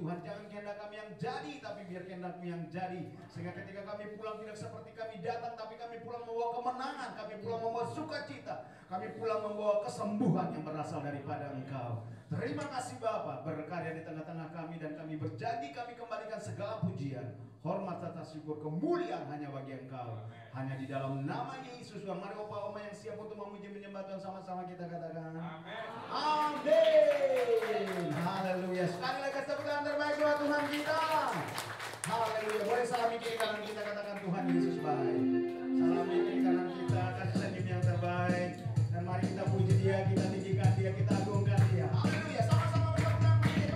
Tuhan. Jangan kehendak kami yang jadi, tapi biar kehendak-Mu yang jadi. Sehingga ketika kami pulang tidak seperti kami datang, tapi kami pulang membawa kemenangan, kami pulang membawa sukacita, kami pulang membawa kesembuhan yang berasal daripada Engkau. Terima kasih Bapa, berkarya di tengah-tengah kami, dan kami berjanji kami kembalikan segala pujian, hormat serta syukur, kemuliaan hanya bagi Engkau. Hanya di dalam nama Yesus Tuhan. Mari opa-oma yang siap untuk memuji menyembah Tuhan, sama-sama kita katakan amin. Haleluya. Sekali lagi tepuk tangan terbaik buat Tuhan kita. Haleluya. Boleh salami kiri kanan kita, katakan Tuhan Yesus baik. Salami kiri kanan kita, kasih senyum yang terbaik. Dan mari kita puji Dia, kita tinggikan Dia, kita agungkan Dia. Haleluya. Sama-sama bertepuk tangan bagi Dia.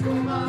Come on.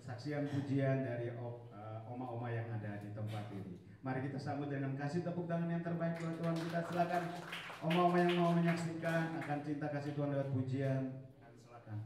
Kesaksian pujian dari oma-oma yang ada di tempat ini. Mari kita sambut dengan kasih tepuk tangan yang terbaik buat Tuhan kita. Silakan oma-oma yang mau menyaksikan akan cinta kasih Tuhan lewat pujian. Silakan.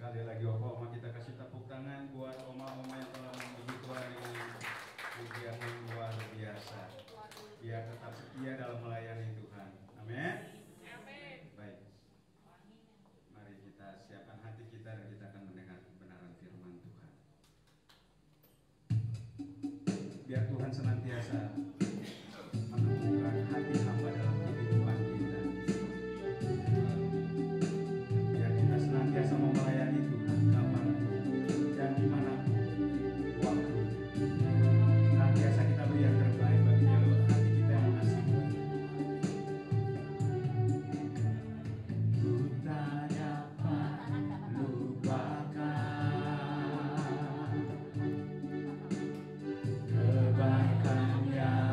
Sekali lagi Oma kita kasih tepuk tangan buat oma-oma yang telah memuji Tuhan dengan pujian yang luar biasa. Biar tetap setia dalam melayani Tuhan. Amin. Baik. Mari kita siapkan hati kita dan kita akan mendengar kebenaran firman Tuhan. Biar Tuhan senantiasa menemukan hati hamba dalam kehidupan kita. Biar kita senantiasa mau melayani Tuhan kapanpun dan dimanapun waktu. Senantiasa kita beri yang terbaik bagi jalur hati kita yang asing. Ku tak dapat lupakan kebaikan yang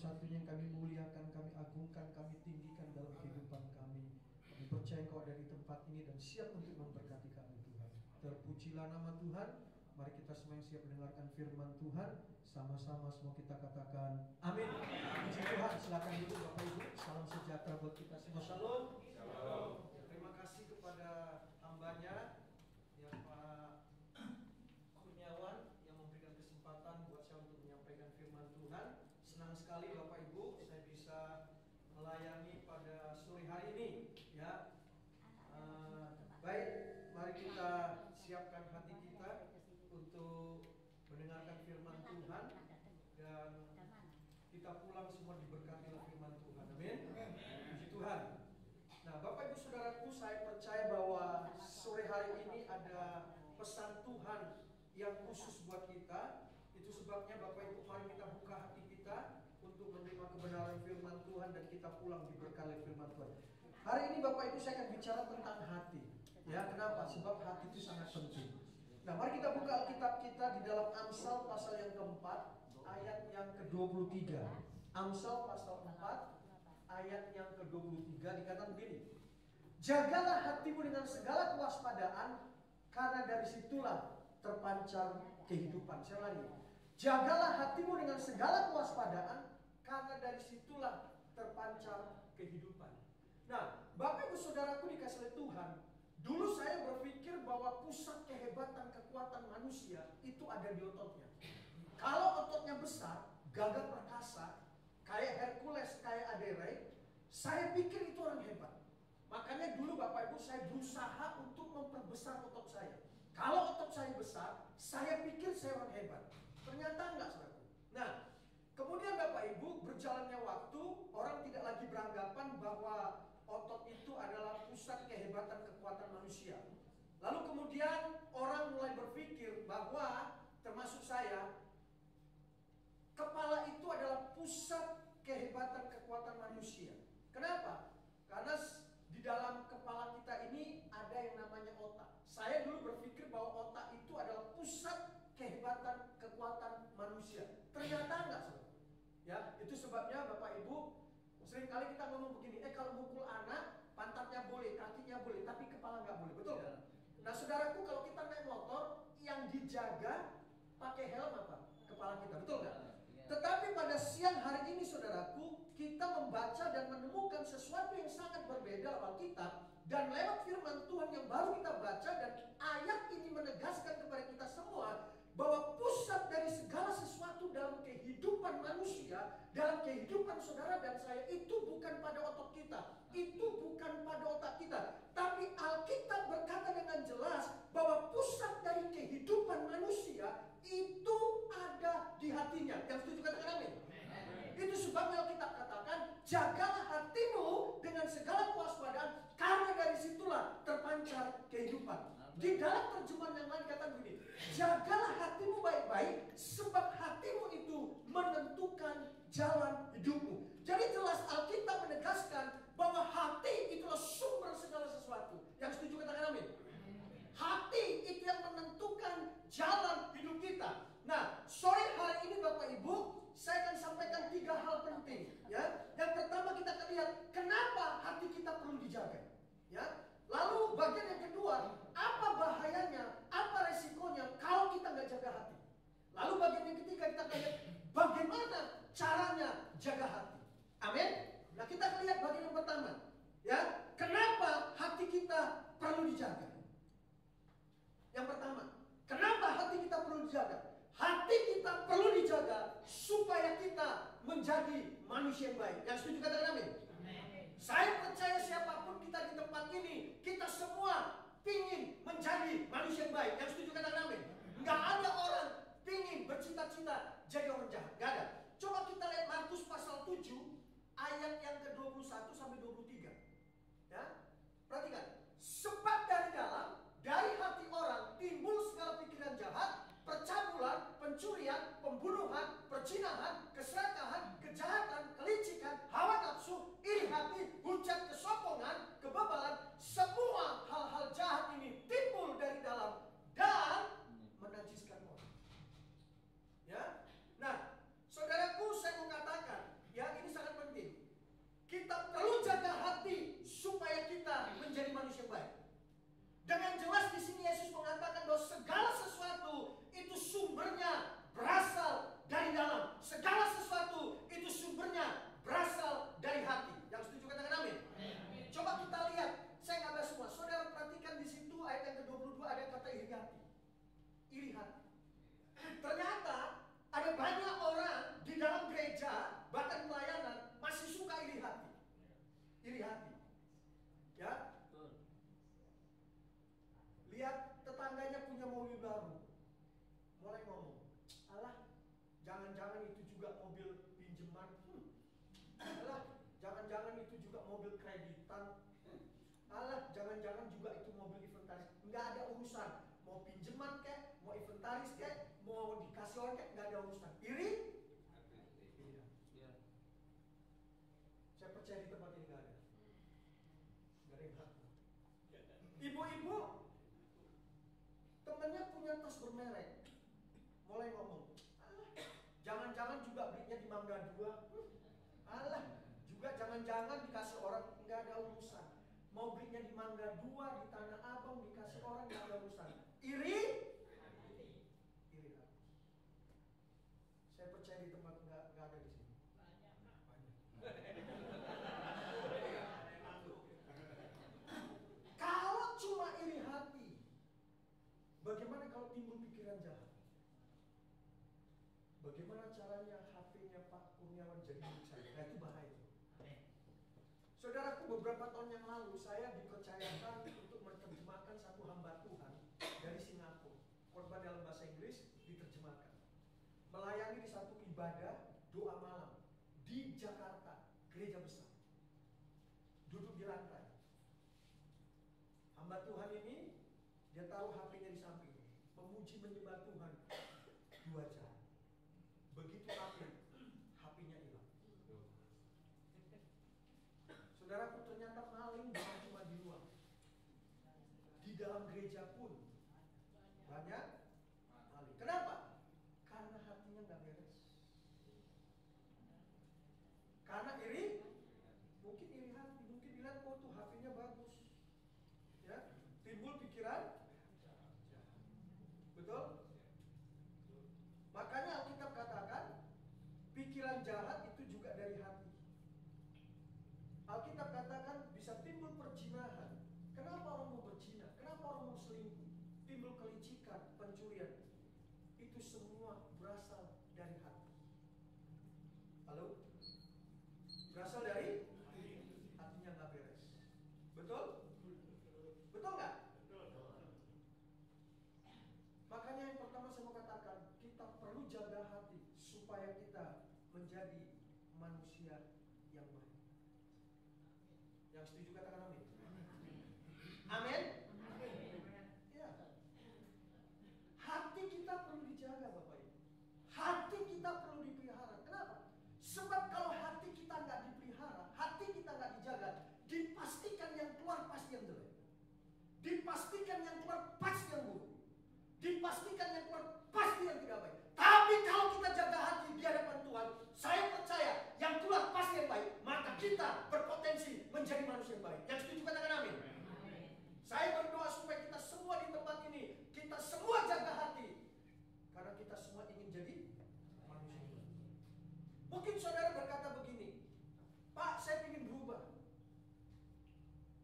satu-satunya yang kami muliakan, kami agungkan, kami tinggikan dalam kehidupan kami. Kami percaya Engkau ada di tempat ini dan siap untuk memberkati kami Tuhan. Terpujilah nama Tuhan. Mari kita semua yang siap mendengarkan firman Tuhan, sama-sama semua kita katakan amin. Puji Tuhan. Silakan duduk Bapak Ibu. Salam sejahtera buat kita semua. Shalom. Shalom. Terima kasih kepada hambanya ya Pak Kurniawan yang memberikan kesempatan buat saya untuk menyampaikan firman Tuhan. Senang sekali Bapak Ibu saya bisa melayani pada sore hari ini ya. Baik, mari kita siapkan hati kita untuk mendengarkan firman Tuhan dan kita pulang semua diberkati oleh firman Tuhan. Amin. Puji Tuhan. Nah, Bapak Ibu Saudaraku, saya percaya bahwa sore hari ini ada pesan Tuhan yang khusus buat kita. Itu sebabnya Bapak Ibu mari kita buka hati kita untuk menerima kebenaran firman Tuhan dan kita pulang diberkati oleh firman Tuhan. Hari ini Bapak Ibu saya akan bicara tentang hati. Ya, kenapa? Sebab hati itu sangat penting. Nah, mari kita buka Alkitab kita di dalam Amsal pasal yang keempat, ayat yang ke-23. Amsal pasal 4, ayat yang ke-23 dikatakan begini. Jagalah hatimu dengan segala kewaspadaan, karena dari situlah terpancar kehidupan. Saya ulangi. Jagalah hatimu dengan segala kewaspadaan, karena dari situlah terpancar kehidupan. Nah, Bapak Ibu Saudaraku dikasih oleh Tuhan, dulu saya berpikir bahwa pusat kehebatan kekuatan manusia itu ada di ototnya. Kalau ototnya besar, gagah perkasa, kayak Hercules, kayak Aderei, saya pikir itu orang hebat. Makanya dulu Bapak Ibu saya berusaha untuk memperbesar otot saya. Kalau otot saya besar, saya pikir saya orang hebat. Ternyata enggak, saudara. Nah, kemudian Bapak Ibu berjalannya waktu, orang tidak lagi beranggapan bahwa otot itu adalah pusat kehebatan kekuatan manusia. Lalu kemudian orang mulai berpikir bahwa, termasuk saya, kepala itu adalah pusat kehebatan kekuatan manusia. Kenapa? Karena di dalam kepala kita ini ada yang namanya otak. Saya dulu berpikir bahwa otak itu adalah pusat kehebatan kekuatan manusia. Ternyata enggak, saudara. Ya, itu sebabnya Bapak Ibu sering kali kita ngomong begini, kalau mukul anak, pantatnya boleh, kakinya boleh, tapi kepala nggak boleh, betul? Ya. Nah, saudaraku, kalau kita naik motor, yang dijaga pakai helm apa? Kepala kita, betul nggak? Ya. Tetapi pada siang hari ini, saudaraku, kita membaca dan menemukan sesuatu yang sangat berbeda Alkitab, dan lewat firman Tuhan yang baru kita baca, dan ayat ini menegaskan kepada kita semua bahwa pusat dari segala sesuatu dalam kehidupan manusia, dalam kehidupan saudara dan saya, itu bukan pada otot kita, itu bukan pada otak kita, tapi Alkitab berkata dengan jelas bahwa pusat dari kehidupan manusia itu ada di hatinya. Yang setuju katakan amin. Itu sebabnya Alkitab katakan, jagalah hatimu dengan segala kewaspadaan, karena dari situlah terpancar kehidupan. Di dalam terjemahan yang lain kata begini, jagalah hatimu baik-baik, sebab hatimu itu menentukan jalan hidupmu. Jadi jelas Alkitab menegaskan bahwa hati itulah sumber segala sesuatu. Yang setuju katakan amin. Hati itu yang menentukan jalan hidup kita. Nah, sore hari ini Bapak Ibu, saya akan sampaikan 3 hal penting. Ya, yang pertama kita akan lihat kenapa hati kita perlu dijaga. Ya, lalu bagian yang kedua, apa bahayanya, apa resikonya kalau kita nggak jaga hati. Lalu bagian yang ketiga kita akan lihat bagaimana caranya jaga hati. Amin. Nah, kita akan lihat bagian yang pertama. Ya, kenapa hati kita perlu dijaga? Yang pertama, kenapa hati kita perlu dijaga? Hati kita perlu dijaga supaya kita menjadi manusia yang baik. Yang setuju katakan amin. Saya percaya siapapun kita di tempat ini, kita semua pingin menjadi manusia yang baik. Yang setuju katakan amin. Nggak ada orang pingin bercita-cita jadi orang jahat. Nggak ada. Coba kita lihat Markus pasal 7 ayat yang ke-21 sampai 23. Ya, perhatikan. Sebab dari dalam, dari hati orang timbul segala pikiran jahat, percabulan, pencurian, pembunuhan, perzinahan, keserakahan, kejahatan, kelicikan, hawa nafsu, iri hati, hujat, kesombongan, kebebalan. Semua hal-hal jahat ini timbul dari dalam dan menajiskan orang. Ya, nah, saudaraku, saya mau katakan, ya, lihat tetangganya punya mobil baru, mulai ngomong, alah, jangan-jangan itu juga mobil pinjaman, alah, jangan-jangan itu juga mobil kreditan, alah, jangan-jangan juga itu mobil inventaris. Nggak ada urusan, mau pinjaman kek, mau inventaris kek, mau dikasih orang kek, nggak ada urusan. Iri? Iya. Saya percaya di tempat ini nggak ada. Nggak ada yang hak. Ibu-ibu, temennya punya tas bermerek, mulai ngomong, alah, jangan-jangan juga belinya di Mangga 2, alah, juga jangan-jangan dikasih orang, nggak ada urusan. Mau belinya di Mangga 2, di Tanah Abang, dikasih orang, nggak ada urusan. Iri? Iri hati. Saya percaya di tempat nggak ada di sini. Kalau cuma iri hati, bagaimana kalau timbul pikiran jahat? Bagaimana caranya HP-nya Pak Kurniawan jadi milik saya? Nah, itu bahaya. Saudaraku, beberapa tahun yang lalu saya dipercayakan untuk menerjemahkan satu hamba Tuhan dari Singapura. Korban dalam bahasa Inggris diterjemahkan. Melayani di satu ibadah doa malam di Jakarta, gereja besar. Duduk di lantai. Hamba Tuhan ini, dia taruh HP-nya di samping, memuji menyembah Tuhan 2 jam. Begitu akhir, HP-nya hilang. Saudaraku, ternyata maling bukan cuma di luar, di dalam gereja pun banyak maling. Kenapa? Karena hatinya nggak beres. Karena iri, mungkin iri hati, mungkin bilang, oh tuh HP-nya bagus, ya, timbul pikiran, betul? Makanya Alkitab katakan pikiran jahat itu juga dari hati. Alkitab katakan bisa timbul perzinahan. Kenapa orang mau berzina? Kenapa orang mau selingkuh? Timbul kelicikan, pencurian. Itu semua berasal dari hati. Halo? Berasal dari hatinya nggak beres. Betul? Betul nggak? Makanya yang pertama saya mau katakan, kita perlu jaga hati supaya kita menjadi manusia yang baik. Yang setuju katakan amin. Amin. Ya. Hati kita perlu dijaga, Bapak Ibu. Hati kita perlu dipelihara. Kenapa? Sebab kalau hati kita nggak dipelihara, hati kita nggak dijaga, dipastikan yang keluar pasti yang jelek. Dipastikan yang keluar pasti yang buruk. Dipastikan yang keluar pasti yang tidak baik. Tapi kalau kita jaga hati di hadapan Tuhan, saya percaya yang keluar pasti yang baik. Maka kita berpotensi menjadi manusia yang baik. Yang setuju katakan amin. Saya berdoa supaya kita semua di tempat ini, kita semua jaga hati. Karena kita semua ingin jadi manusia yang baik. Mungkin saudara berkata begini, Pak, saya ingin berubah.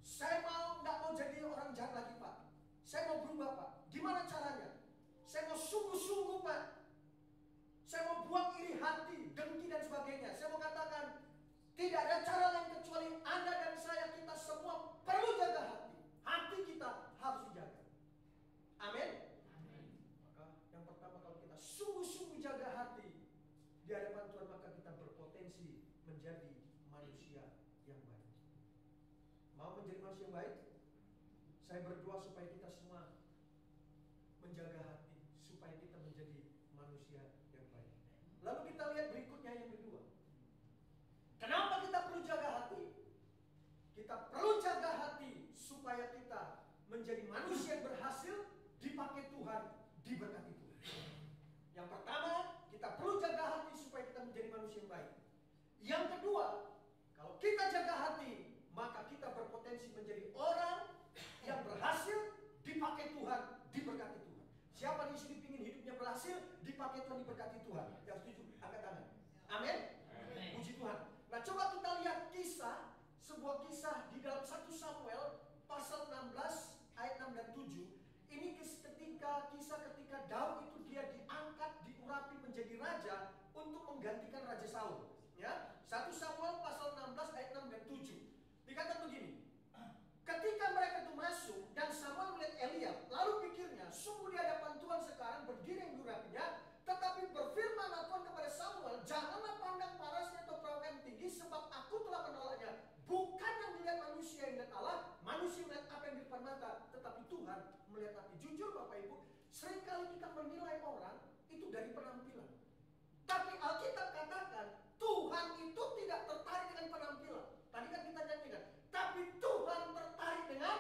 Saya nggak mau jadi orang jahat lagi, Pak. Saya mau berubah, Pak. Gimana caranya? Saya mau sungguh-sungguh, Pak. Saya mau buang iri hati, dengki dan sebagainya. Saya mau katakan, tidak ada cara lain kecuali Anda dan saya, kita semua perlu jaga hati. Hati kita harus dijaga. Amin. Maka yang pertama, kalau kita sungguh-sungguh jaga hati di hadapan Tuhan, maka kita berpotensi menjadi manusia yang baik. Mau menjadi manusia yang baik? Saya berdoa supaya kita semua menjaga hati, supaya kita menjadi manusia yang baik. Lalu kita lihat berikutnya yang kedua. Kenapa kita perlu jaga hati? Kita perlu jaga hati supaya kita menjadi manusia yang berhasil, dipakai Tuhan, diberkati Tuhan. Yang pertama, kita perlu jaga hati supaya kita menjadi manusia yang baik. Yang kedua, kalau kita jaga hati, maka kita berpotensi menjadi orang yang berhasil, dipakai Tuhan, diberkati Tuhan. Siapa di sini ingin hidupnya berhasil, dipakai Tuhan, diberkati Tuhan? Yang setuju, angkat tangan. Amin. Puji Tuhan. Nah, coba kita lihat sebuah kisah di dalam 1 Samuel pasal 16 ayat 6 dan 7. Ini kisah ketika Daud itu dia diangkat, diurapi menjadi raja untuk menggantikan Raja Saul. Ya, 1 Samuel akan bergiring durapinya. Tetapi berfirmanlah Tuhan kepada Samuel, janganlah pandang parasnya atau perahu yang tinggi, sebab aku telah menolaknya. Bukan yang dilihat manusia yang melihat Allah, manusia melihat apa yang di depan mata, tetapi Tuhan melihat hati. Jujur Bapak Ibu, seringkali kita menilai orang itu dari penampilan. Tapi Alkitab katakan Tuhan itu tidak tertarik dengan penampilan. Tadi kan kita nyanyikan, tapi Tuhan tertarik dengan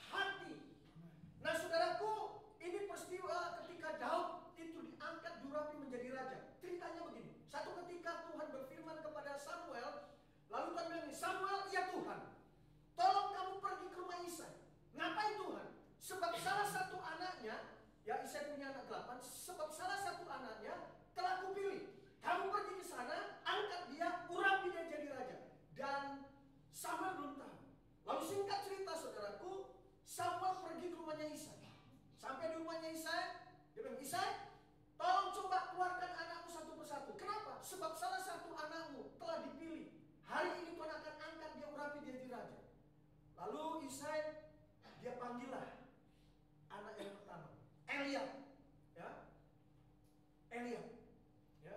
hati. Nah saudaraku, ini peristiwa ketika Daud itu diangkat Jurapi menjadi raja. Ceritanya begini, satu ketika Tuhan berfirman kepada Samuel, lalu Tuhan bilang, Samuel, ya Tuhan, tolong kamu pergi ke rumah Isai. Ngapain Tuhan? Sebab salah satu anaknya, ya Isai punya anak 8, sebab salah satu anaknya telah kupilih. Kamu pergi ke sana, angkat dia, urapi dia jadi raja. Dan Samuel belum tahu. Lalu singkat cerita saudaraku, Samuel pergi ke rumahnya Isai. Sampai di rumahnya Isai, dia bilang, Isai, tolong coba keluarkan anakmu satu persatu. Kenapa? Sebab salah satu anakmu telah dipilih. Hari ini Tuhan akan angkat dia, urapi dia jadi raja. Lalu Isai, dia panggillah anak yang pertama, Eliab, ya, Eliab, ya,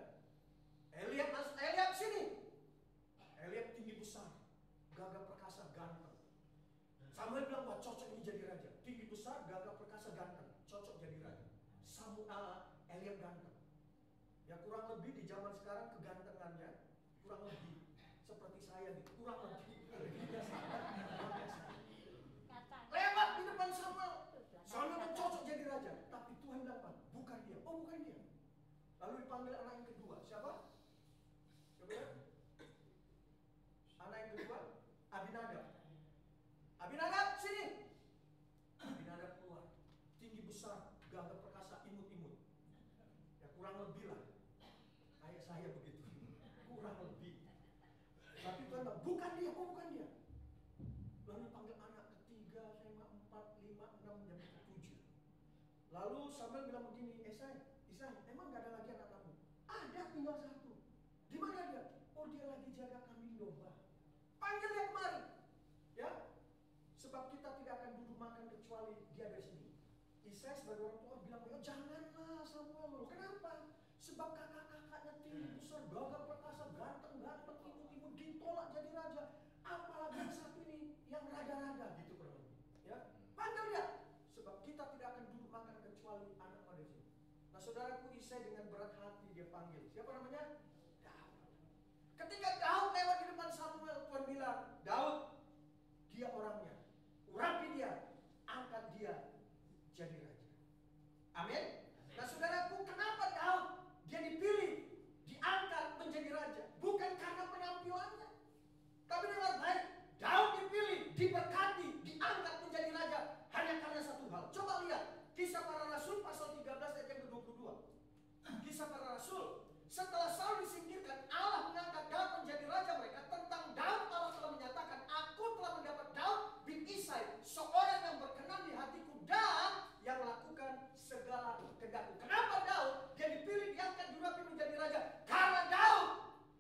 Eliab sini. Eliab tinggi besar, gagah perkasa, ganteng. Samuel bilang, wah cocok ini jadi raja. Tinggi besar, gagah perkasa, ganteng, cocok jadi raja. Eliab ganteng. Ya kurang lebih di zaman sekarang kegantengannya kurang lebih seperti saya nih, kurang lebih. Lewat di depan Samuel. Samuel cocok jadi raja, tapi Tuhan bilang, bukan dia. Oh bukan dia. Lalu dipanggil anak yang kedua. Siapa? Coba ya. Anak yang kedua, Abinadab. Abinadab sini. Abinadab keluar, tinggi besar, gagah perkasa, imut-imut. Ya kurang lebih lah, kayak saya begitu, kurang lebih. Tapi Tuhan bilang, bukan dia, oh bukan dia. Lalu panggil anak ketiga, saya 4, 5, 6, dan 7. Lalu Samuel bilang begini, Isai, emang gak ada lagi anak kamu? Ada, tinggal satu. Di mana dia? Oh dia lagi jaga kambing domba. Panggil dia kemari, ya. Sebab kita tidak akan duduk makan kecuali dia dari sini. Isai sebagai orang tua bilang, oh janganlah Samuel. Kenapa? Sebab kakak-kakaknya tinggi besar, gagah perkasa, ganteng-ganteng, imut-imut, ditolak jadi raja. Apalagi yang satu ini yang raga-raga gitu kurang lebih. Ya, panggil dia. Sebab kita tidak akan duduk makan kecuali anak pada sini. Nah saudaraku, Isai dengan berat hati dia panggil. Siapa namanya? Daud. Ketika Daud lewat di depan Samuel, Tuhan bilang, Daud, dia orangnya. Urapi dia, angkat dia jadi raja. Amin. Nah saudaraku, kenapa Daud dia dipilih, diangkat menjadi raja? Bukan karena penampilannya, tapi dengan baik. Daud dipilih, diberkati, diangkat menjadi raja hanya karena satu hal. Coba lihat Kisah Para Rasul pasal 13 ayat yang ke-22. Kisah Para Rasul, setelah Saul disingkirkan, Allah mengangkat Daud menjadi raja mereka. Tentang Daud, Allah telah menyatakan, aku telah mendapat Daud bin Isai, seorang yang berkenan di hatiku dan yang melakukan segala kehendakku. Kenapa Daud dia dipilih, diangkat, diurapi menjadi raja? Karena Daud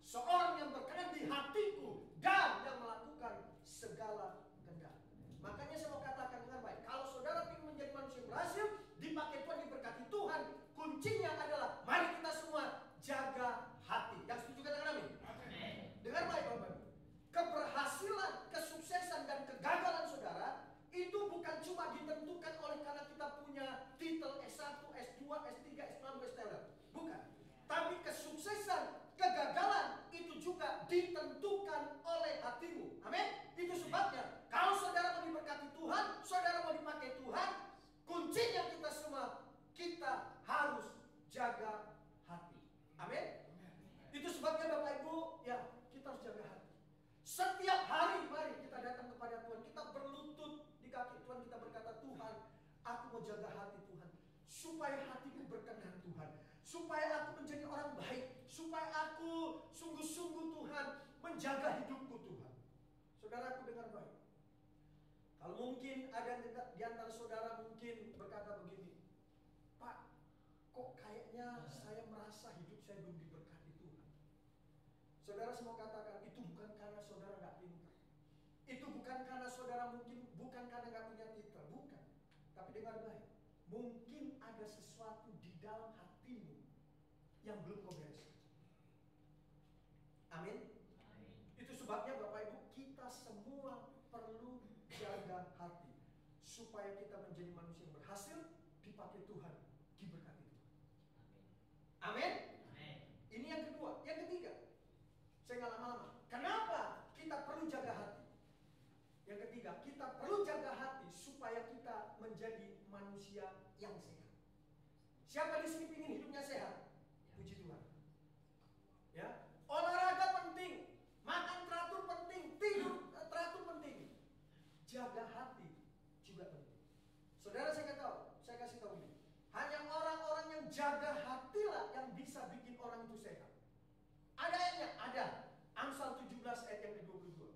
seorang yang berkenan di hatiku dan yang melakukan segala kehendak. Makanya saya mau katakan dengan baik, kalau saudara ingin menjadi manusia berhasil, dipakai Tuhan, diberkati Tuhan, kuncinya adalah mari kita semua jaga hati. Yang setuju katakan amin. Dengar baik Bapak. Keberhasilan, kesuksesan dan kegagalan saudara itu bukan cuma ditentukan oleh karena kita punya titel S1, S2, S3, S6, S7. Bukan. Tapi kesuksesan, kegagalan itu juga ditentukan oleh hatimu. Amin. Itu sebabnya kalau saudara mau diberkati Tuhan, saudara mau dipakai Tuhan, kuncinya kita semua, kita harus jaga hati. Amin. Itu sebabnya Bapak Ibu, ya kita harus jaga hati. Setiap hari mari kita datang kepada Tuhan, kita berlutut di kaki Tuhan, kita berkata, Tuhan, aku mau jaga hati Tuhan, supaya hatiku berkenan Tuhan, supaya aku menjadi orang baik, supaya aku sungguh-sungguh Tuhan menjaga hidupku Tuhan. Saudaraku dengar baik. Kalau mungkin ada di antara saudara mungkin berkata begini, Pak, kok kayaknya saya merasa hidup saya belum diberkati Tuhan. Saudara semua katakan, itu bukan karena saudara nggak pintar. Itu bukan karena saudara bukan karena nggak punya titel, bukan. Tapi dengar baik, mungkin ada sesuatu di dalam hatimu yang belum kau bereskan. Amin. Itu sebabnya Bapak Ibu, kita semua perlu jaga hati supaya kita menjadi manusia yang berhasil, dipakai Tuhan, diberkati Tuhan. Amin. Ini yang kedua. Yang ketiga, saya nggak lama-lama. Kenapa kita perlu jaga hati? Yang ketiga, kita perlu jaga hati supaya kita menjadi manusia yang sehat. Siapa di sini ingin hidupnya sehat? Puji Tuhan. Ya, olahraga penting, makan teratur penting, tidur teratur penting. Jaga hati juga penting. Saudara, saya kasih tahu ini. Hanya orang-orang yang jaga hatilah yang bisa bikin orang itu sehat. Ada ayatnya? Ada. Amsal 17 ayat yang ke-22.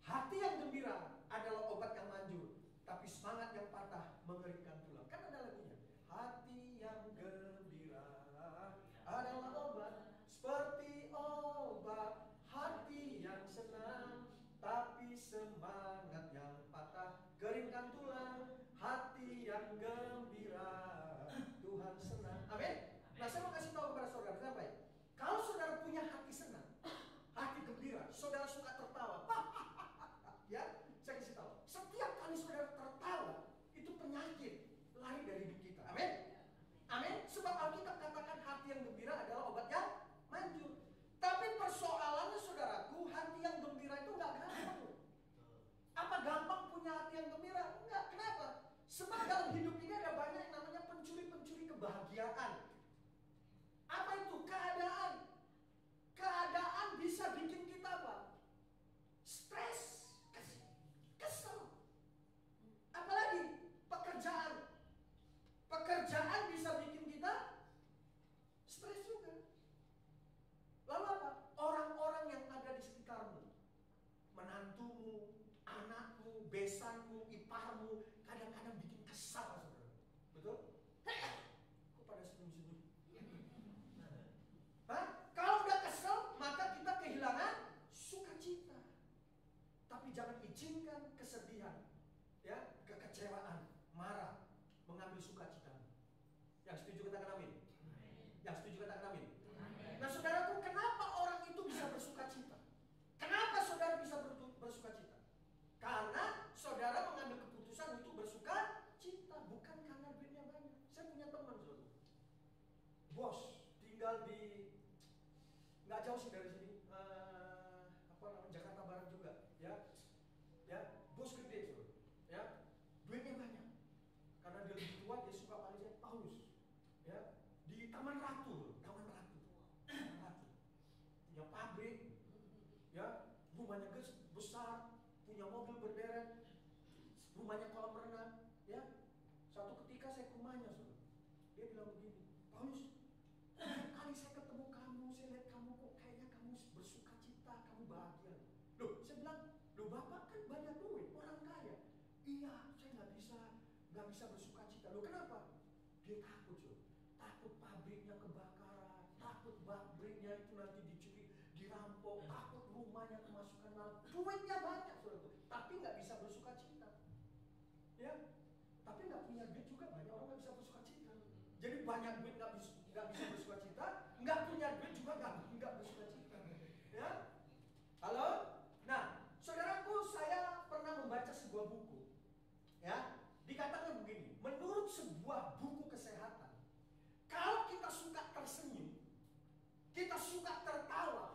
Hati yang gembira adalah obat yang manjur, tapi semangat yang patah mengeringkan tulang. Kan ada lagunya. Hati yang gembira adalah obat, seperti obat. Hati yang senang, tapi semangat yang patah keringkan tulang. Hati yang gembira, Tuhan senang. Amin. Nah, saya mau kasih tahu kepada saudara, kenapa ya? Kalau saudara punya hati senang, hati gembira, saudara suka tertawa. Ya, saya kasih tahu. Setiap kali saudara tertawa, itu penyakit lari dari hidup kita. Amin. Amin. Sebab Alkitab katakan hati yang gembira adalah obat yang manjur. Tapi persoalannya saudaraku, hati yang gembira itu nggak gampang. Apa gampang punya hati yang gembira? Enggak. Kenapa? Sebab dalam hidup ini ada banyak yang namanya pencuri-pencuri kebahagiaan. Apa itu? Keadaan. Keadaan bisa bikin kita apa? Stres, kesel. Apalagi pekerjaan. Pekerjaan bisa bikin kita stres juga. Lalu apa? Orang-orang yang ada di sekitarmu, menantumu, anakmu, besanmu, iparmu, kadang-kadang bikin kesal, saudara. Betul? Kok pada senyum-senyum? Hah? Kalau udah kesel, maka kita kehilangan sukacita. Tapi jangan izinkan kesedihan, ya, kekecewaan, marah mengambil sukacita. Yang setuju katakan amin. Yang setuju katakan amin. Nah, saudaraku, kenapa orang itu bisa bersukacita? Kenapa saudara bisa bersukacita? Karena saudara mengambil keputusan untuk bersukacita, bukan karena duitnya banyak. Saya punya teman, saudara, bos, tinggal di nggak jauh sih dari sini, Jakarta Barat juga, ya, bos gede, saudara, ya, duitnya banyak. Karena dia lebih tua, dia suka paling Paulus, ya, di Taman Ratu, punya pabrik, ya, rumahnya besar, punya mobil berderet, rumahnya kolam renang, ya. Suatu ketika saya ke rumahnya, saudara, dia bilang begini, Paulus, kali saya ketemu kamu, saya lihat kamu kok kayaknya kamu bersuka cita, kamu bahagia. Loh, saya bilang, loh bapak kan banyak duit, orang kaya. Iya, saya nggak bisa bersuka cita. Loh kenapa? Dia takut, saudara. Takut pabriknya kebakaran, takut pabriknya itu nanti dicuri, dirampok, takut rumahnya kemasukan lalu. Duitnya banyak, saudara, tapi nggak bisa bersuka cita. Ya, tapi nggak punya duit juga banyak orang nggak bisa bersuka cita. Jadi banyak duit nggak bisa bersuka cita, nggak punya duit juga nggak bersuka cita. Ya, halo. Nah, saudaraku, saya pernah membaca sebuah buku. Ya, dikatakan begini, menurut sebuah buku kesehatan, kalau kita suka tersenyum, kita suka tertawa,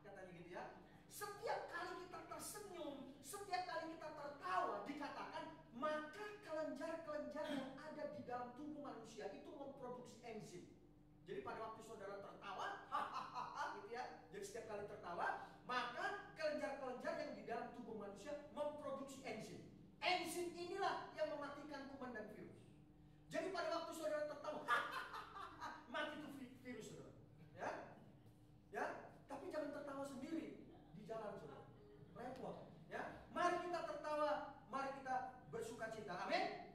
katanya gitu ya. Setiap kali kita tersenyum, setiap kali kita tertawa, dikatakan maka kelenjar-kelenjar yang ada di dalam tubuh manusia itu memproduksi enzim. Jadi pada waktu saudara tertawa, gitu ya. Jadi setiap kali tertawa, maka kelenjar-kelenjar yang di dalam tubuh manusia memproduksi enzim. Enzim inilah yang mematikan kuman dan virus. Jadi pada waktu saudara tertawa, mati itu virus, saudara. Ya, tapi jangan tertawa sendiri di jalan, saudara. Repot, ya. Mari kita tertawa, mari kita bersuka cita. Amin.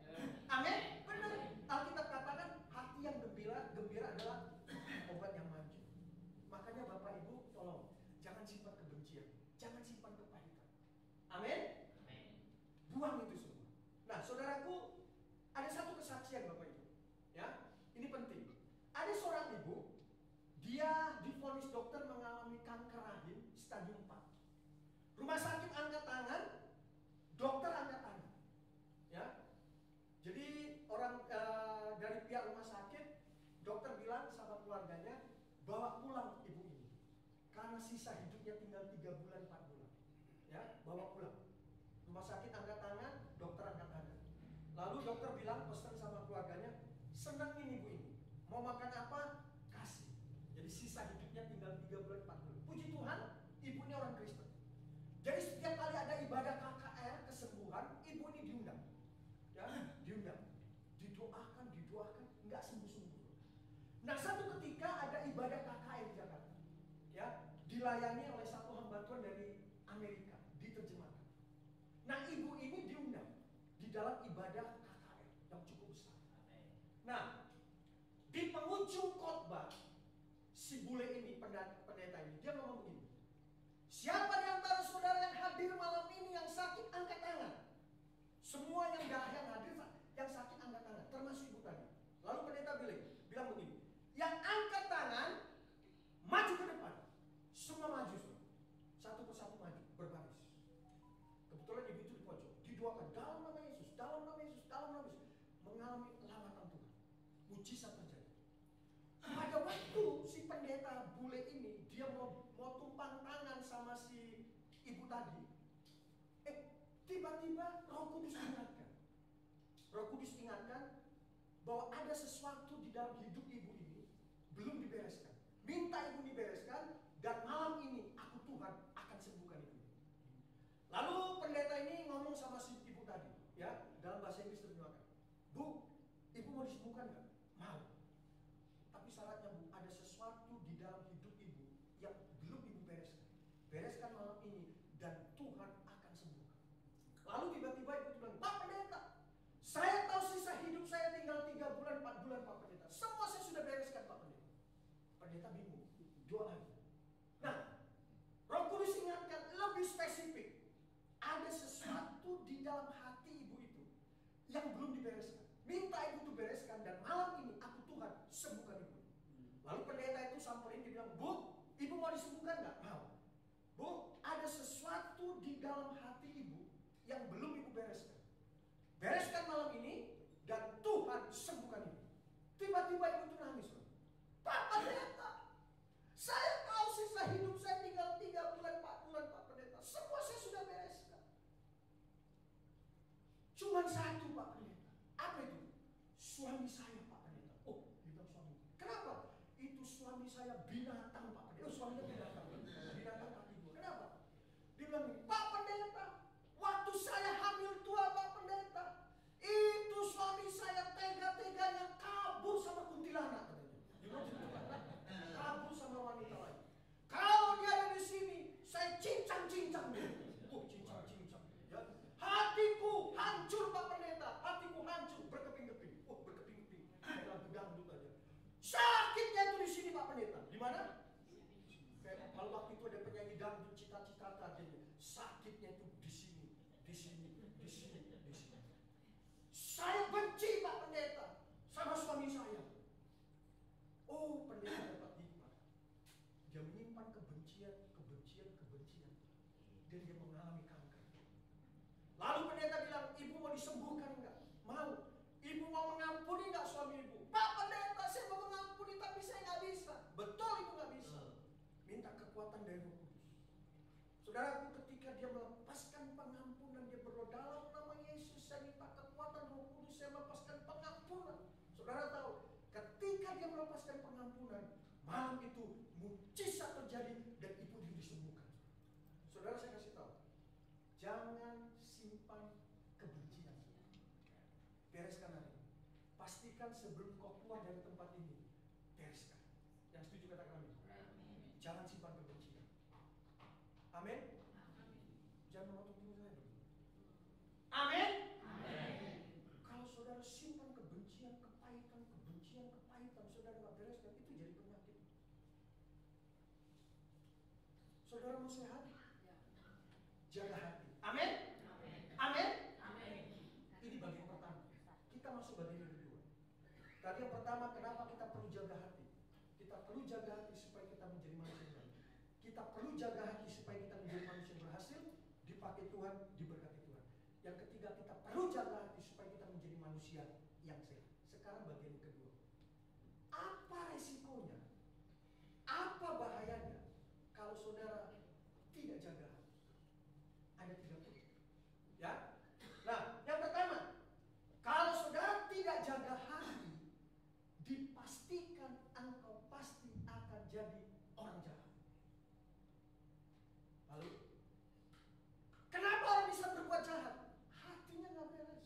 Amin. Benar. Alkitab katakan hati yang gembira adalah obat yang manjur. Dia divonis dokter mengalami kanker rahim stadium 4. Rumah sakit angkat tangan, dokter angkat tangan. Ya. Jadi orang dari pihak rumah sakit, dokter bilang sama keluarganya, bawa pulang ibu ini. Karena sisa hidupnya tinggal 3 bulan 4 bulan. Ya, bawa pulang. Rumah sakit angkat tangan, dokter angkat tangan. Lalu dokter bilang pesan sama keluarganya, senengin ibu ini. Mau makan apa? Kasih. Jadi sisa hidupnya tinggal 3 bulan 4 bulan. Puji Tuhan, ibunya orang Kristen. Jadi setiap kali ada ibadah KKR kesembuhan, ibu ini diundang. Ya, diundang. Didoakan, nggak sembuh-sembuh. Nah, satu ketika ada ibadah KKR di Jakarta. Ya, dilayani oleh satu hamba Tuhan dari Amerika, diterjemahkan. Nah, ibu ini diundang di dalam ibadah KKR yang cukup besar. Nah, di penghujung khotbah si bule ini, pendeta ini, dia ngomong begini. Siapa di antara saudara yang hadir malam ini yang sakit angkat tangan? Semua yang hadir yang sakit angkat tangan, termasuk ibu tadi. Lalu pendeta bilang begini, yang angkat tangan maju ke depan. Semua maju semua. Satu persatu maju, berbaris. Kebetulan ibu itu di pojok, didoakan dalam nama Yesus, dalam nama Yesus, dalam nama Yesus, mengalami lawatan Tuhan. Mujizat terjadi. Pada waktu si pendeta bule ini dia mau tumpang tangan sama si ibu tadi, tiba-tiba Roh Kudus ingatkan. Roh Kudus ingatkan bahwa ada sesuatu di dalam hidup ibu ini belum dibereskan. Minta ibu dibereskan dan malam ini aku Tuhan akan sembuhkan ibu. Lalu pendeta ini ngomong sama si ibu tadi, ya, dalam bahasa Inggris terjemahkan. Bu, ibu mau disembuhkan nggak? Mau. Tapi syaratnya Bu, ada sesuatu di dalam hidup ibu yang belum ibu bereskan. Bereskan malam ini dan Tuhan akan sembuhkan. Lalu tiba-tiba ibu bilang, Pak Pendeta, saya tahu sisa hidup saya tinggal 3 bulan, 4 bulan Pak Pendeta. Semua saya sudah bereskan Pak Pendeta. Pendeta bingung, doa lagi. Nah, Roh Kudus ingatkan lebih spesifik. Ada sesuatu di dalam hati ibu itu yang belum dibereskan. Minta ibu itu bereskan dan malam ini aku Tuhan sembuhkan ibu. Lalu pendeta itu samperin, dia bilang, Bu, ibu mau disembuhkan nggak? Mau. Bu, ada sesuatu di dalam hati ibu yang belum ibu bereskan. Bereskan malam ini dan Tuhan sembuhkan ibu. Tiba-tiba ibu itu nangis. Pak Pendeta, saya tahu sisa hidup saya tinggal 3 bulan, 4 bulan Pak Pendeta. Semua saya sudah bereskan. Cuman satu Pak Pendeta. Apa itu? Suami saya Pak Pendeta. Oh, dia bilang suami. Kenapa? Itu suami saya binatang Pak Pendeta. Oh, suaminya binatang. Binatang Pak Ibu. Kenapa? Dia bilang ini, Pak Pendeta, waktu saya hamil tua Pak Pendeta, itu suami saya tega-teganya kabur sama kuntilanak katanya. Kabur sama wanita lain. Kalau dia ada di sini, saya cincang-cincang dia. Oh, cincang-cincang. Ya. Hatiku hancur Pak Pendeta, hatiku hancur, berkeping-keping. Oh, berkeping-keping. Kayak lagu dangdut aja. Sakitnya itu di sini Pak Pendeta. Di mana? Kayak kalau waktu itu ada penyanyi dangdut cita-cita tadinya. Sakitnya itu di sini, di sini, di sini, di sini. Saya benci Pak Pendeta sama suami saya. Oh, pendeta dapat hikmah. Dia menyimpan kebencian. Dan dia mengalami kanker. Lalu pendeta bilang, ibu mau disembuhkan enggak? Mau. Ibu mau mengampuni enggak suami ibu? Pak Pendeta, saya mau mengampuni tapi saya nggak bisa. Betul ibu nggak bisa. Minta kekuatan dari Roh Kudus. Saudaraku, ketika dia melepaskan pengampunan, dia berdoa dalam nama Yesus, saya minta kekuatan Roh Kudus, saya melepaskan pengampunan. Saudara tahu, ketika dia melepaskan pengampunan, malam itu mujizat terjadi dan ibu disembuhkan. Saudara, saya kasih tahu, jangan simpan kebencian. Bereskan hari ini. Pastikan sebelum kau keluar dari tempat ini, bereskan. Yang setuju katakan amin. Jangan simpan kebencian. Amin. Jangan menutup mulut saya dulu. Amin. Kalau saudara simpan kebencian, kepahitan, saudara nggak bereskan, itu jadi penyakit. Saudara mau sehat? Jaga hati. Amin. Ini bagian pertama. Kita masuk bagian yang kedua. Tadi yang pertama, kenapa kita perlu jaga hati? Kita perlu jaga hati supaya kita menjadi manusia yang baik. Kita perlu jaga hati supaya kita menjadi manusia yang berhasil, dipakai Tuhan, diberkati Tuhan. Yang ketiga, kita perlu jaga hati supaya kita menjadi manusia yang sehat. Sekarang bagian kedua. Apa resikonya? Apa bahayanya kalau saudara tidak jaga hati? Ada 3 poin. Ya. Nah, yang pertama, kalau saudara tidak jaga hati, dipastikan engkau pasti akan jadi orang jahat. Lalu, kenapa orang bisa berbuat jahat? Hatinya nggak beres.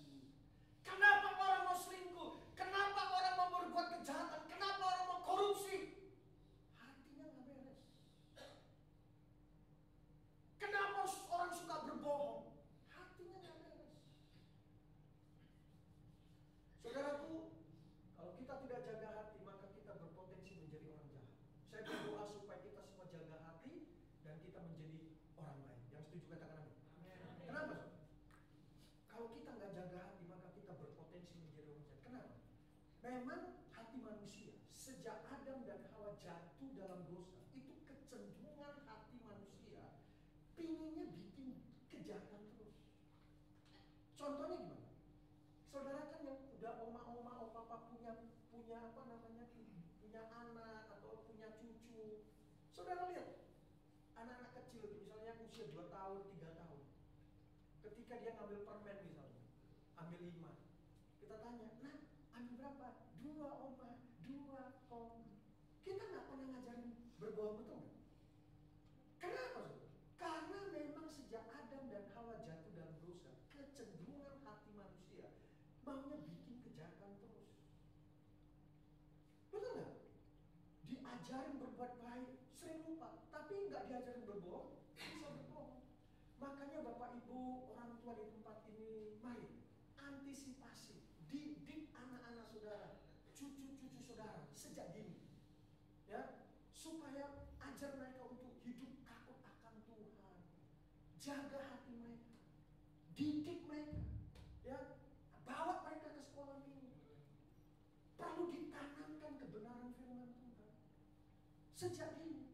Kenapa orang mau selingkuh? Kenapa orang mau berbuat kejahatan? Kenapa orang mau korupsi? Hatinya nggak beres. Kenapa orang suka berbohong? Hatinya nggak beres. Saudaraku, kalau kita tidak jaga hati, maka kita berpotensi menjadi orang jahat. Saya berdoa supaya kita semua jaga hati dan kita menjadi orang baik. Yang setuju katakan amin. Kenapa? Kalau kita nggak jaga hati, maka kita berpotensi menjadi orang jahat. Kenapa? Memang hati manusia sejak Adam dan Hawa jatuh dalam dosa, itu kecenderungan hati manusia pinginnya bikin kejahatan terus. Contohnya gimana? Saudara kan yang udah oma-oma, papa punya apa namanya, punya anak atau punya cucu. Saudara lihat anak-anak kecil, misalnya usia 2 tahun, 3 tahun. Ketika dia ngambil permen misalnya, ambil 5. Kita tanya, nah ambil berapa? 2 oma, 2 om. Kita nggak pernah ngajarin berbohong, betul nggak? Kenapa? Saudara? Karena memang sejak Adam dan Hawa jatuh dalam dosa, kecenderungan hati manusia maunya bikin kejahatan terus. Betul nggak? Diajarin berbuat baik, sering lupa. Tapi nggak diajarin berbohong, bisa berbohong. Makanya Bapak Ibu, orang tua di tempat ini, mari antisipasi, didik anak-anak saudara, cucu-cucu saudara sejak dini, ya, supaya ajar mereka untuk hidup takut akan Tuhan, jaga hati mereka, didik mereka, ya, bawa mereka ke sekolah minggu. Perlu ditanamkan kebenaran firman Tuhan sejak dini.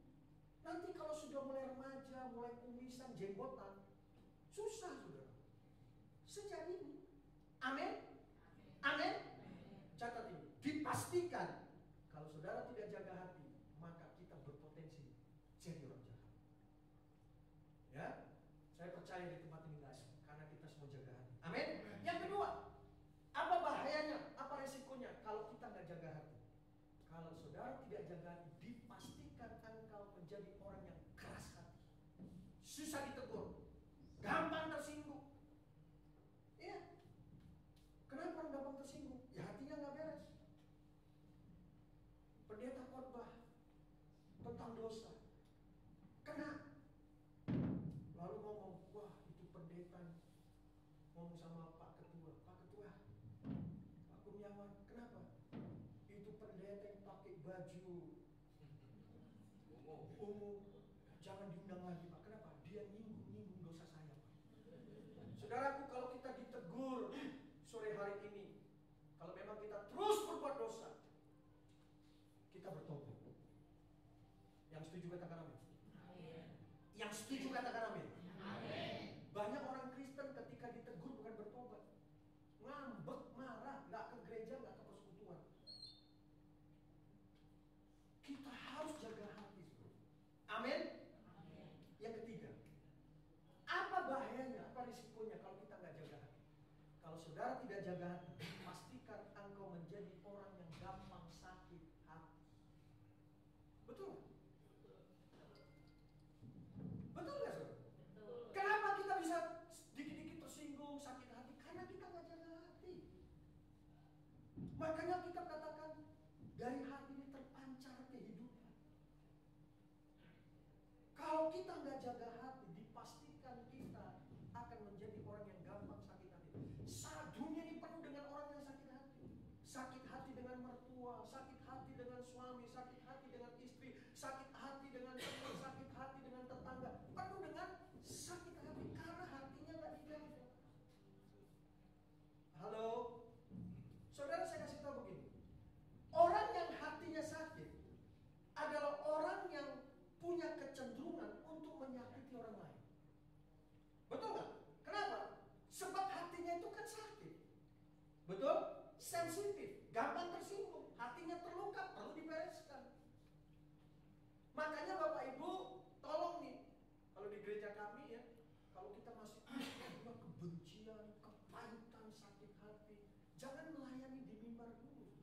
Nanti kalau sudah mulai remaja, mulai kumisan, jenggotan, susah saudara. Sejak dini. Amin. Amin. Catat ini. Dipastikan kalau saudara tidak jaga hati, maka kita berpotensi jadi orang jahat. Ya, saya percaya di tempat ini guys, karena kita semua jaga hati. Amin. Yang kedua, apa bahayanya? Apa resikonya kalau kita nggak jaga hati? Kalau saudara tidak jaga hati, dipastikan engkau menjadi orang yang keras hati, susah ditegur, gampang tersinggung. Iya. Kenapa orang gampang tersinggung? Ya hatinya nggak beres. Pendeta khotbah tentang dosa, kena, lalu ngomong, wah itu pendeta ngomong sama Pak Ketua, Pak Kurniawan, kenapa? Itu pendeta yang pakai baju ungu, jangan diundang lagi Pak. Kenapa? Dia nyinggung dosa saya Pak. Saudaraku, kalau kita ditegur sore hari ini, kalau memang kita terus berbuat dosa, kita bertobat. Yang setuju katakan amin. Yang setuju katakan amin. Banyak orang Kristen ketika ditegur bukan bertobat, ngambek, marah, nggak ke gereja, nggak ke persekutuan. Kita harus jaga hati. Amin. Yang ketiga, apa bahayanya, apa risikonya kalau kita nggak jaga hati? Kalau saudara tidak jaga hati, pastikan engkau menjadi orang yang gampang sakit hati. Betul? Betul nggak saudara? Kenapa kita bisa dikit-dikit tersinggung, sakit hati? Karena kita nggak jaga hati. Makanya kita katakan dari hati ini terpancar kehidupan. Kalau kita nggak jaga hati, dipastikan kita akan menjadi orang yang gampang sakit hati. Dunia ini penuh dengan orang yang sakit hati. Sakit hati dengan mertua, sakit hati dengan suami, sakit hati dengan istri, sakit hati dengan teman, sakit hati dengan tetangga. Penuh dengan sakit hati karena hatinya nggak dijaga. Halo, saudara, saya kasih tahu begini. Orang yang hatinya sakit gampang tersinggung, hatinya terluka, perlu dibereskan. Makanya Bapak Ibu, tolong nih, kalau di gereja kami ya, kalau kita masih punya kebencian, kepahitan, sakit hati, jangan melayani di mimbar dulu.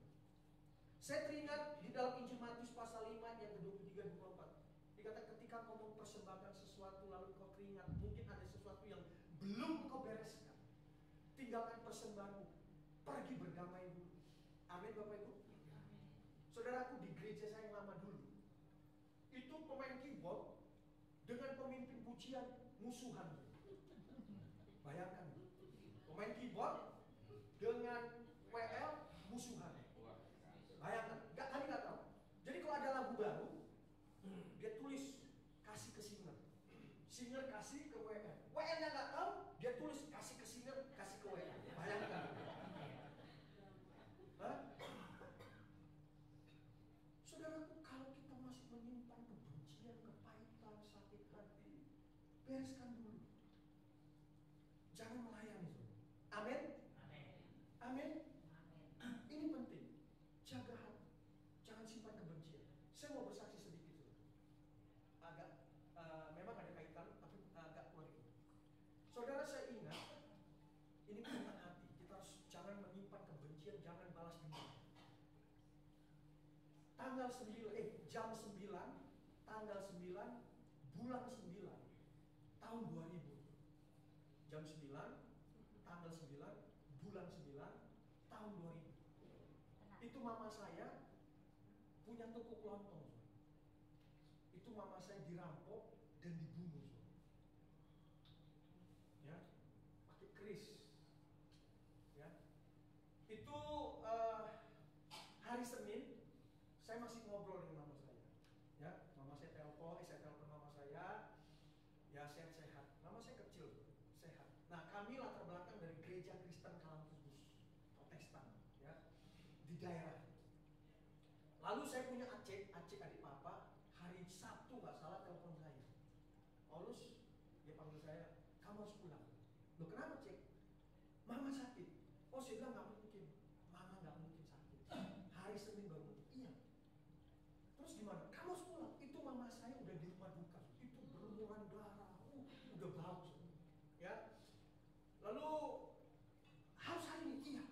Saya teringat di dalam Injil Matius pasal 5 ayat 23-24. Dikatakan ketika kau mempersembahkan sesuatu lalu kau teringat mungkin ada sesuatu yang belum kau bereskan, tinggalkan persembahanmu, pergi berdamai dulu. Amin Bapak Ibu. Saudaraku, di gereja saya yang lama dulu, itu pemain keyboard dengan pemimpin pujian musuhan. Bayangkan, pemain keyboard dengan WL musuhan. Bayangkan, kami nggak tahu. Jadi kalau ada lagu baru, dia tulis kasih ke singer, singer kasih ke WL, WL-nya nggak tahu, dia tulis kasih ke singer, kasih ke WL. Bayangkan. Hah? Saudaraku, kalau kita masih menyimpan kebencian, kepahitan, sakit hati, bereskan dulu. Jangan melayani. Amin. Amin. Ini penting. Jaga hati. Jangan simpan kebencian. Saya mau bersaksi sedikit. Agak memang ada kaitan, tapi agak keluar. Saudara, saya ingat ini tentang hati. Kita harus jangan menyimpan kebencian, jangan balas dendam. Tanggal 9, jam 9, tanggal 9, bulan 9, tahun 2000. Jam 9, tanggal 9, bulan 9, tahun 2000. Itu mama saya punya toko kelontong. Itu mama saya dirampok dan dibunuh. Ya, pakai keris. Ya, itu hari Senin. Saya masih ngobrol dengan mama saya. Ya, mama saya telepon mama saya. Ya, sehat-sehat. Mama saya kecil, sehat. Nah, kami latar belakang dari gereja Kristen Kalamkubus, Protestan, ya, di daerah. Lalu saya punya Aceh adik papa. Hari Sabtu nggak salah telepon saya. Paulus, dia panggil saya, kamu harus pulang. Loh, kenapa Cek? Mama sakit. Oh, saya bilang nggak mungkin. Mama nggak mungkin sakit. Hari Senin baru. Iya. Terus gimana? Kamu harus pulang. Itu mama saya udah di rumah duka. Itu berlumuran darah. Udah bau. Ya. Lalu harus hari ini. Iya.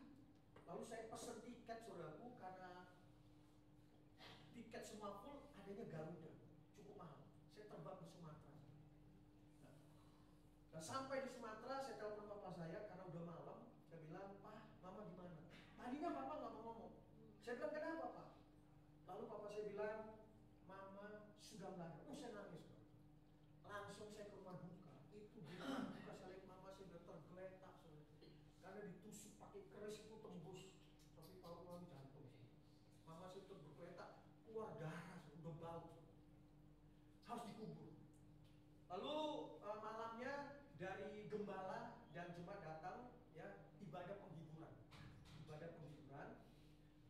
Lalu saya pesen tiket saudaraku karena tiket semua full, adanya Garuda. Cukup mahal. Saya terbang ke Sumatera. Nah, sampai di Sumatera saya telepon papa saya karena udah malam. Saya bilang, "Pak, mama di mana?" Tadinya papa nggak mau ngomong. Saya bilang, "Kenapa, Pak?" Lalu papa saya bilang, "Mama sudah nggak ada." Oh, saya nangis, Pak. Langsung saya ke rumah duka. Itu di rumah duka saya lihat mama saya udah tergeletak, karena ditusuk pakai keris itu tembus sampai paru-paru jantung. Mama saya itu bergeletak, keluar darah, udah bau, harus dikubur. Lalu malamnya dari gembala dan jemaat datang, ya, ibadah penghiburan.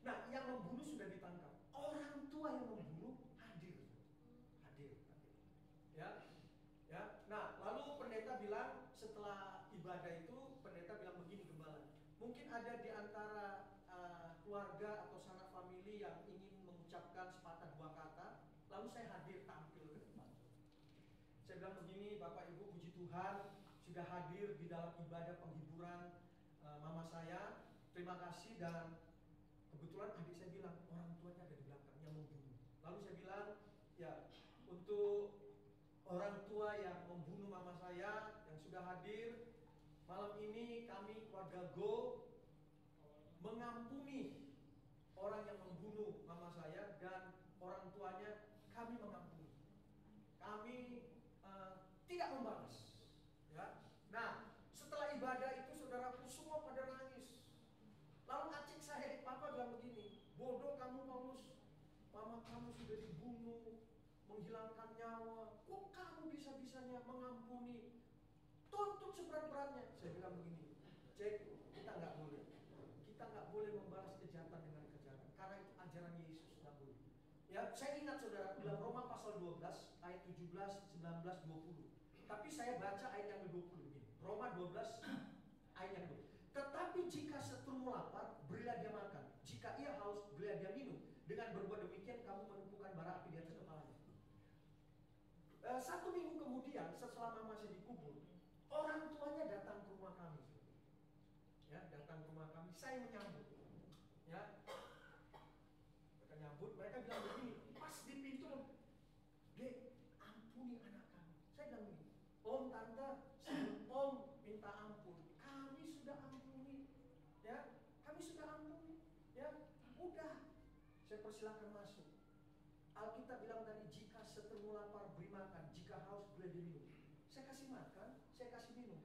Nah, yang membunuh sudah ditangkap. Orang tua yang membunuh hadir. Ya. Nah, lalu pendeta bilang setelah ibadah itu, pendeta bilang begini, gembala, mungkin ada di antara keluarga atau sanak famili yang ingin mengucapkan sepatah dua kata. Lalu saya hadir tampil ke depan. Saya bilang begini, Bapak Ibu, puji Tuhan sudah hadir di dalam ibadah penghiburan mama saya. Terima kasih. Dan kebetulan adik saya bilang orang tuanya ada di belakang yang membunuh. Lalu saya bilang, ya, untuk orang tua yang membunuh mama saya yang sudah hadir malam ini, kami keluarga Go mengampuni orang yang membunuh mama saya dan orang tuanya. Kami mengampuni. Kami tidak membalas. Ya. Nah, setelah ibadah itu saudaraku semua pada nangis. Lalu acik saya, papa bilang begini, "Bodoh kamu Paulus, mama kamu sudah dibunuh, menghilangkan nyawa. Kok kamu bisa-bisanya mengampuni? Tuntut seberat-beratnya." Saya bilang begini, "Cek, kita nggak boleh membalas kejahatan dengan kejahatan, karena itu ajaran Yesus, nggak boleh." Ya, saya ingat saudara dalam Roma pasal 12 ayat 17, 19, 20. Tapi saya baca ayat yang ke-20 begini. Roma 12 ayat yang 20. "Tetapi jika seterumu lapar, berilah dia makan. Jika ia 1 minggu kemudian setelah mama saya dikubur, orang tuanya datang ke rumah kami. Ya, datang ke rumah kami, saya menyambut. Ya, mereka nyambut, mereka bilang begini, pas di pintu, Dek, ampuni anak kami. Saya bilang begini, Om, Tante, sebelum Om minta ampun, kami sudah ampuni. Ya, kami sudah ampuni. Ya, udah, saya persilahkan masuk. Alkitab bilang tadi, jika seteru lapar beri makan, jika haus beri minum. Saya kasih makan, saya kasih minum.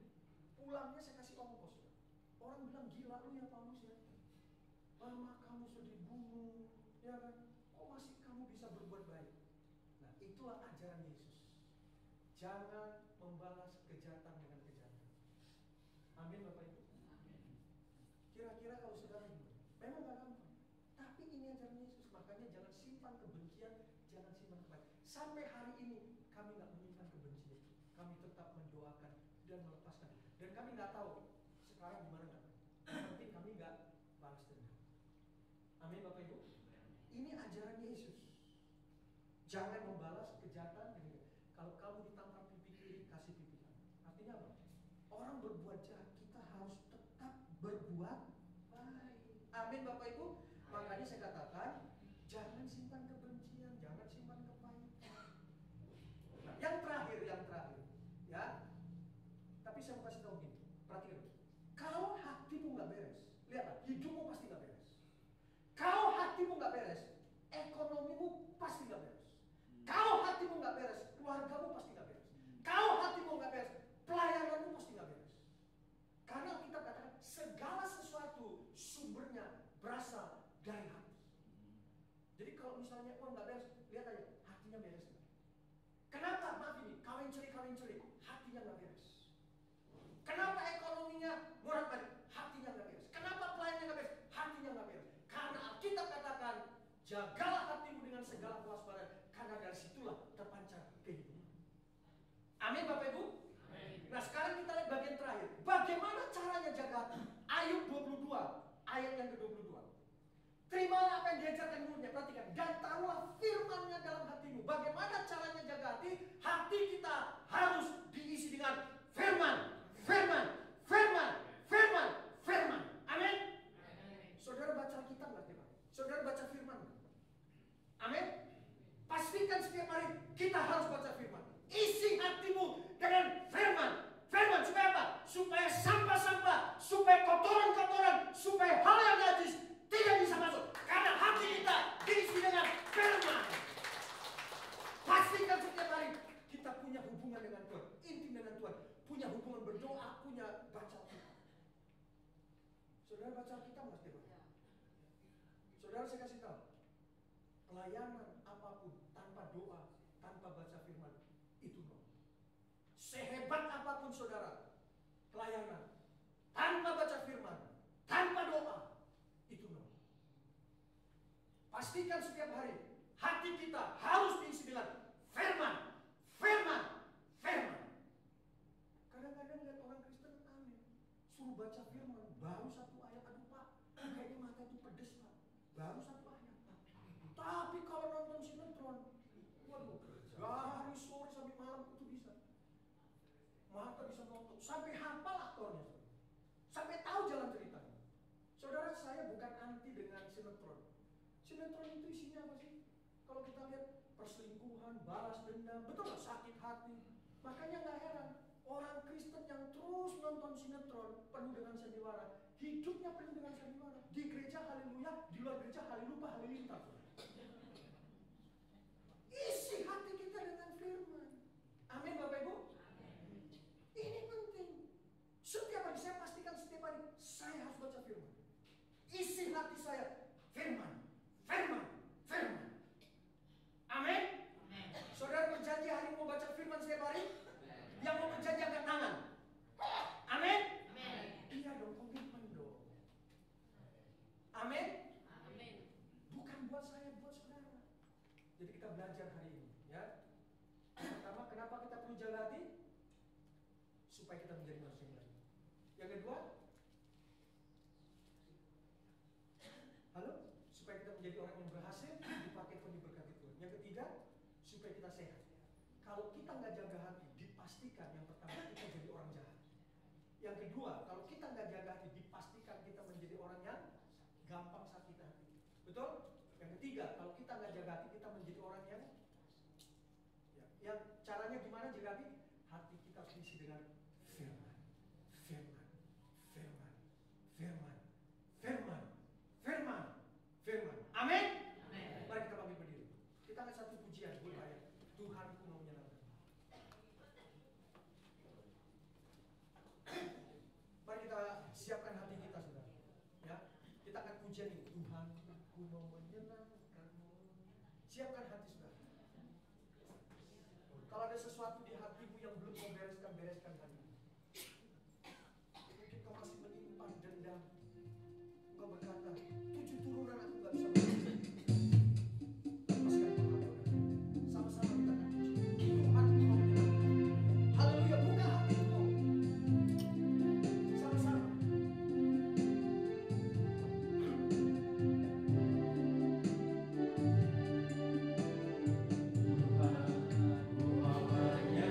Pulangnya saya kasih ongkos. Orang bilang, gila lu ya Paulus ya. Mama kamu sudah dibunuh, ya kan? Kok masih kamu bisa berbuat baik? Nah, itulah ajaran Yesus. Jangan membalas kejahatan dengan kejahatan. Amin Bapak Ibu. Kira-kira kalau saudara gimana? Memang gak gampang. Tapi ini ajaran Yesus. Makanya jangan simpan kebencian, jangan simpan kebaikan. Sampai hari ini kami gak menyimpan kebencian. Kami tetap mendoakan dan melepaskan. Dan kami gak tahu sekarang gimana gak. Yang penting kami gak balas dendam. Amin Bapak Ibu. Ini ajaran Yesus. Jangan membalas kejahatan dengan kalau kamu ditampar pipi kiri, kasih pipi kanan. Artinya apa? Orang berbuat jahat, kita harus tetap berbuat baik. Amin Bapak Ibu. Makanya saya katakan, jangan simpan kebencian, jangan simpan kepahitan. Nah, yang terakhir, ya. Tapi saya mau kasih tahu gini, perhatikan. Kalau hatimu nggak beres, lihatlah, hidupmu pasti nggak beres. Kalau hatimu nggak beres, ekonomimu pasti nggak beres. Kalau hatimu nggak beres, keluargamu pasti nggak beres. Kalau hatimu nggak beres, pelayananmu pasti nggak beres. Karena kita katakan segala sesuatu sumbernya berasal dari hati. Jadi kalau misalnya uang nggak beres, lihat aja hatinya beres nggak? Kenapa? Maaf ini kawin ceri, hatinya nggak beres. Kenapa ekonominya murah-murah? Hatinya nggak beres. Kenapa pelayanannya nggak beres? Hatinya nggak beres. Karena Alkitab katakan, jagalah hatimu dengan segala kewaspadaan, karena dari situlah terpancar kehidupan. Amin Bapak Ibu. Amin. Nah sekarang kita lihat bagian terakhir. Bagaimana caranya jaga hati? Ayub 22 ayat yang ke-22. Terimalah apa yang diajarkan mulutnya. Perhatikan. Dan taruhlah firman-Nya dalam hatimu. Bagaimana caranya jaga hati? Hati kita harus diisi dengan firman. Amin. Saudara baca Alkitab nggak tiap hari? Saudara baca firman. Amin. Pastikan setiap hari kita harus baca firman. Isi hatimu dengan firman. Supaya apa? Supaya sampah-sampah, supaya kotoran-kotoran, supaya hal yang najis tidak bisa masuk. Karena hati kita diisi dengan firman. Pastikan setiap hari kita punya hubungan dengan Tuhan, intim dengan Tuhan, punya hubungan berdoa, punya baca Alkitab. Saudara baca Alkitab nggak setiap hari? Saudara saya kasih tahu, pelayanan apapun tanpa doa, tanpa baca firman, itu nol. Sehebat apapun saudara, pelayanan tanpa baca firman, tanpa doa, itu nol. Pastikan setiap hari hati kita harus diisi dengan firman. Kadang-kadang lihat orang Kristen aneh, suruh baca firman, baru satu ayat, aduh Pak, kayaknya mata itu pedes Pak, baru satu ayat Pak. Tapi kalau nonton sinetron, waduh, dari sore sampai malam itu bisa. Mata bisa nonton, sampai hafal aktornya, sampai tahu jalan ceritanya. Saudara, saya bukan anti dengan sinetron. Sinetron itu isinya apa sih? Kalau kita lihat perselingkuhan, balas dendam, betul nggak, sakit hati. Makanya nggak heran orang Kristen yang terus nonton sinetron penuh dengan sandiwara, hidupnya penuh dengan sandiwara. Di gereja haleluya, di luar gereja haleluya, halilintar. Isi hati kita dengan firman. Amin Bapak Ibu. Ini penting. Setiap hari saya pastikan setiap hari saya harus baca firman. Isi hati saya firman. Amin. Saudara berjanji hari mau baca firman setiap hari? Yang mau berjanji angkat tangan. Amin. Iya dong, komitmen dong. Amin. Bukan buat saya, buat saudara. Jadi kita belajar hari ini, ya. Pertama, kenapa kita perlu jaga hati? Supaya kita menjadi manusia yang baik. Yang kedua, supaya kita menjadi orang yang berhasil, dipakai pun diberkati Tuhan. Yang ketiga, supaya kita sehat. Kalau kita ketiga, kalau kita nggak jaga hati, kita menjadi orang yang yang caranya gimana jaga hati? Hati kita terisi dengan firman, firman, firman, firman, firman, firman, firman. Amin. Mari kita panggil berdiri. Kita angkat satu pujian buat ayat. Tuhanku mau menyenangkan. Mari kita siapkan hati kita, saudara. Ya, kita akan pujian ini. Tuhanku mau menyenangkanmu. Siapkan hati, saudara. Kalau ada sesuatu di hatimu yang belum kau bereskan, bereskan hatimu. Mungkin kau masih menyimpan dendam. Kau berkata, 7 turunan aku gak bisa bereskan. Lepaskan pengakuan. Sama-sama kita akan puji. Tuhanku mau menyenangkan. Haleluya, buka hatimu. Sama-sama. Tuhanku mau menyenangkan.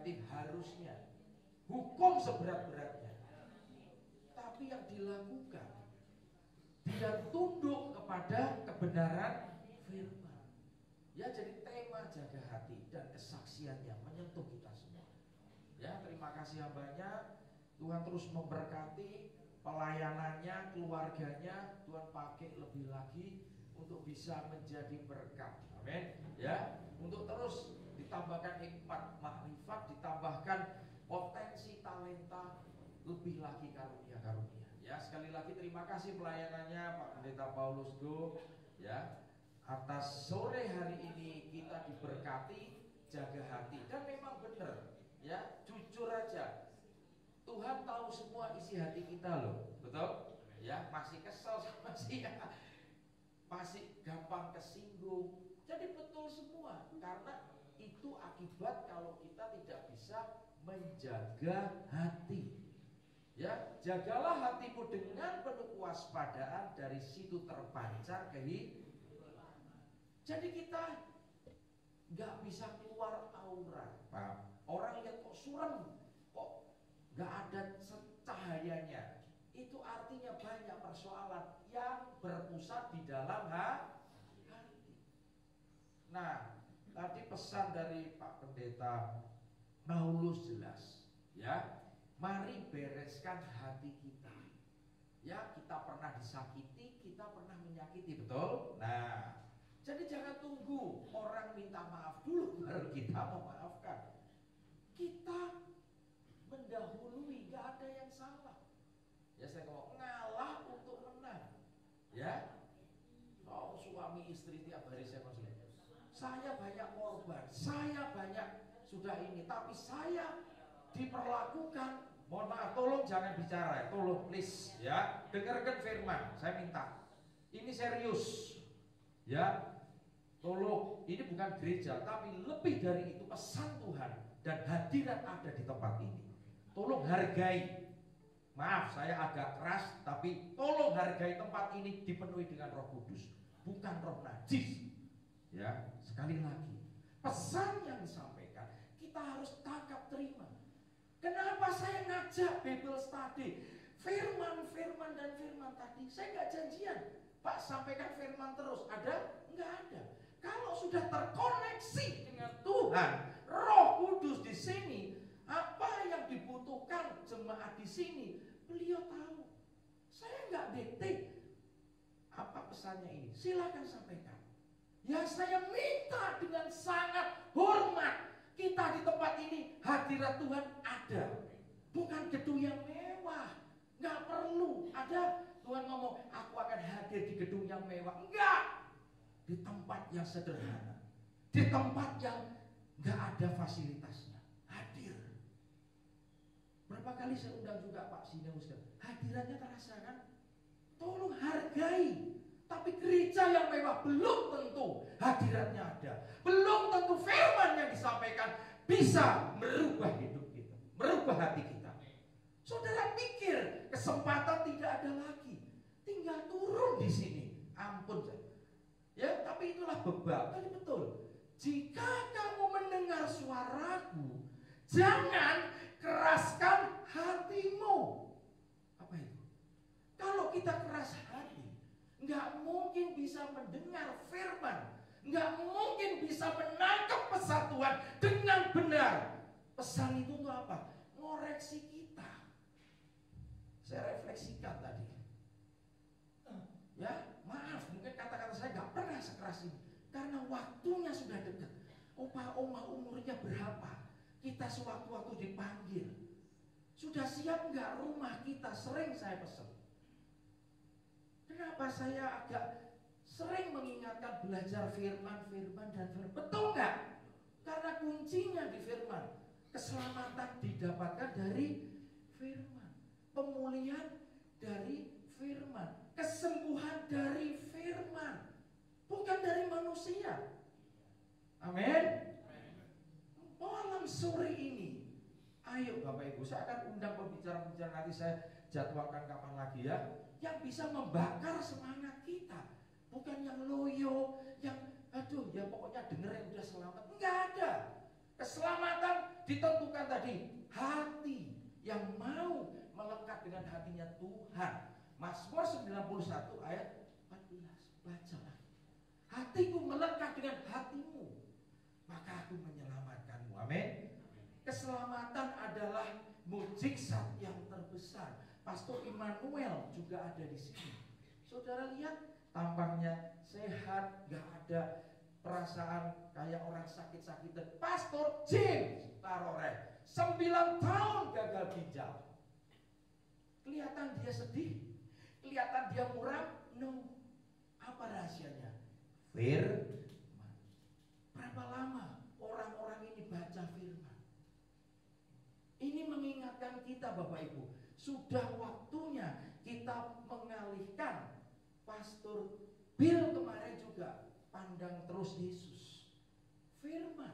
negatif harusnya, hukum seberat-beratnya. Tapi yang dilakukan, dia tunduk kepada kebenaran firman. Ya, jadi tema jaga hati dan kesaksiannya menyentuh kita semua. Ya, terima kasih hambanya. Tuhan terus memberkati pelayanannya, keluarganya. Tuhan pakai lebih lagi untuk bisa menjadi berkat. Amin. Ya, untuk terus ditambahkan hikmat, makrifat, ditambahkan potensi talenta, lebih lagi karunia-karunia. Ya, sekali lagi terima kasih pelayanannya Pak Pendeta Paulus Go. Ya, atas sore hari ini kita diberkati, jaga hati. Dan memang benar, ya, jujur aja. Tuhan tahu semua isi hati kita loh, betul? Ya, masih kesel sama masih gampang kesinggung. Jadi betul semua, karena itu akibat kalau kita tidak bisa menjaga hati. Ya, jagalah hatimu dengan penuh kewaspadaan, dari situ terpancar kehidupan. Jadi kita nggak bisa keluar aura, Pak. Orang lihat kok suram, kok nggak ada cahayanya. Itu artinya banyak persoalan yang berpusat di dalam hati. Nah, tadi pesan dari Pak Pendeta Paulus jelas, ya. Mari bereskan hati kita. Ya, kita pernah disakiti, kita pernah menyakiti, betul? Nah, jadi jangan tunggu orang minta maaf dulu baru kita memaafkan. Kita mendahului, gak ada yang salah. Ya, saya ngomong ngalah untuk menang. Ya, oh, suami istri tiap hari saya konsul. Saya banyak korban, saya banyak sudah ini, tapi saya diperlakukan. Mohon maaf, tolong jangan bicara, tolong please, ya, dengarkan firman, saya minta. Ini serius, ya. Tolong, ini bukan gereja, tapi lebih dari itu pesan Tuhan dan hadirat ada di tempat ini. Tolong hargai. Maaf, saya agak keras, tapi tolong hargai tempat ini dipenuhi dengan Roh Kudus, bukan roh najis. Ya, sekali lagi, pesan yang disampaikan kita harus tangkap terima. Kenapa saya ngajak Bible study? Firman dan firman tadi. Saya nggak janjian, Pak sampaikan firman terus. Ada? Nggak ada. Kalau sudah terkoneksi dengan Tuhan, Roh Kudus di sini, apa yang dibutuhkan jemaat di sini, beliau tahu. Saya nggak dikte apa pesannya ini. Silakan sampaikan. Ya, saya minta dengan sangat hormat. Kita di tempat ini hadirat Tuhan ada, bukan gedung yang mewah, nggak perlu ada. Tuhan ngomong, aku akan hadir di gedung yang mewah, enggak, di tempat yang sederhana, di tempat yang nggak ada fasilitasnya, hadir. Berapa kali saya undang juga Pak Sineus, hadirannya terasa kan? Tolong hargai. Tapi gereja yang mewah belum tentu hadiratnya ada. Belum tentu firman yang disampaikan bisa merubah hidup kita, merubah hati kita. Saudara pikir kesempatan tidak ada lagi, tinggal turun di sini. Ampun saya. Ya, tapi itulah bebal. Tadi betul. Jika kamu mendengar suaraku, jangan keraskan hatimu. Apa itu? Kalau kita keras hati, nggak mungkin bisa mendengar firman, nggak mungkin bisa menangkap pesan Tuhan dengan benar. Pesan itu tuh apa? Ngoreksi kita. Saya refleksikan tadi. Ya, maaf, mungkin kata-kata saya nggak pernah sekeras ini, karena waktunya sudah dekat. Opa-oma umurnya berapa? Kita sewaktu-waktu dipanggil. Sudah siap nggak rumah kita? Sering saya pesan. Kenapa saya agak sering mengingatkan belajar firman. Betul nggak? Karena kuncinya di firman. Keselamatan didapatkan dari firman. Pemulihan dari firman. Kesembuhan dari firman. Bukan dari manusia. Amin. Malam sore ini, ayo Bapak Ibu, saya akan undang pembicara-pembicara, nanti saya jadwalkan kapan lagi ya, yang bisa membakar semangat kita, bukan yang loyo, yang aduh ya pokoknya denger yang udah selamat. Enggak ada. Keselamatan Ditentukan tadi hati yang mau melekat dengan hatinya Tuhan. Mazmur 91 ayat 14. Baca lagi. Hatiku melekat dengan hatimu, maka aku menyelamatkanmu. Amin. Keselamatan adalah mukjizat yang terbesar. Pastor Immanuel juga ada di sini. Saudara lihat, tampangnya sehat, gak ada perasaan kayak orang sakit-sakitan. Pastor James Tarore 9 tahun gagal ginjal. Kelihatan dia sedih, kelihatan dia muram. No. Apa rahasianya? Firman. Berapa lama orang-orang ini baca firman? Ini mengingatkan kita Bapak Ibu, sudah waktunya kita mengalihkan. Pastor Bill kemarin juga pandang terus Yesus, firman,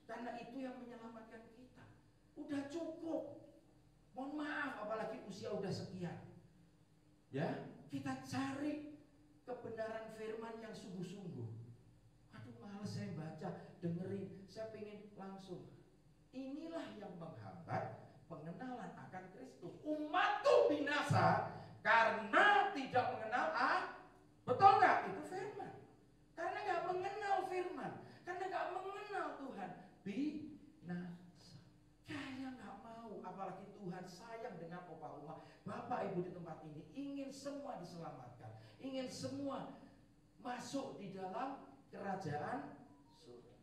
karena itu yang menyelamatkan kita. Udah cukup. Mohon maaf, apalagi usia udah sekian. Ya, kita cari kebenaran firman yang sungguh-sungguh. Aduh, males saya baca, dengerin, saya pengen langsung. Inilah yang menghambat pengenalan akan Kristus. Umatku binasa karena tidak mengenal betul nggak? Itu firman. Karena nggak mengenal firman, karena nggak mengenal Tuhan, binasa. Kayak nggak mau, apalagi Tuhan sayang dengan Opa-Oma, Bapak Ibu di tempat ini ingin semua diselamatkan, ingin semua masuk di dalam kerajaan surga.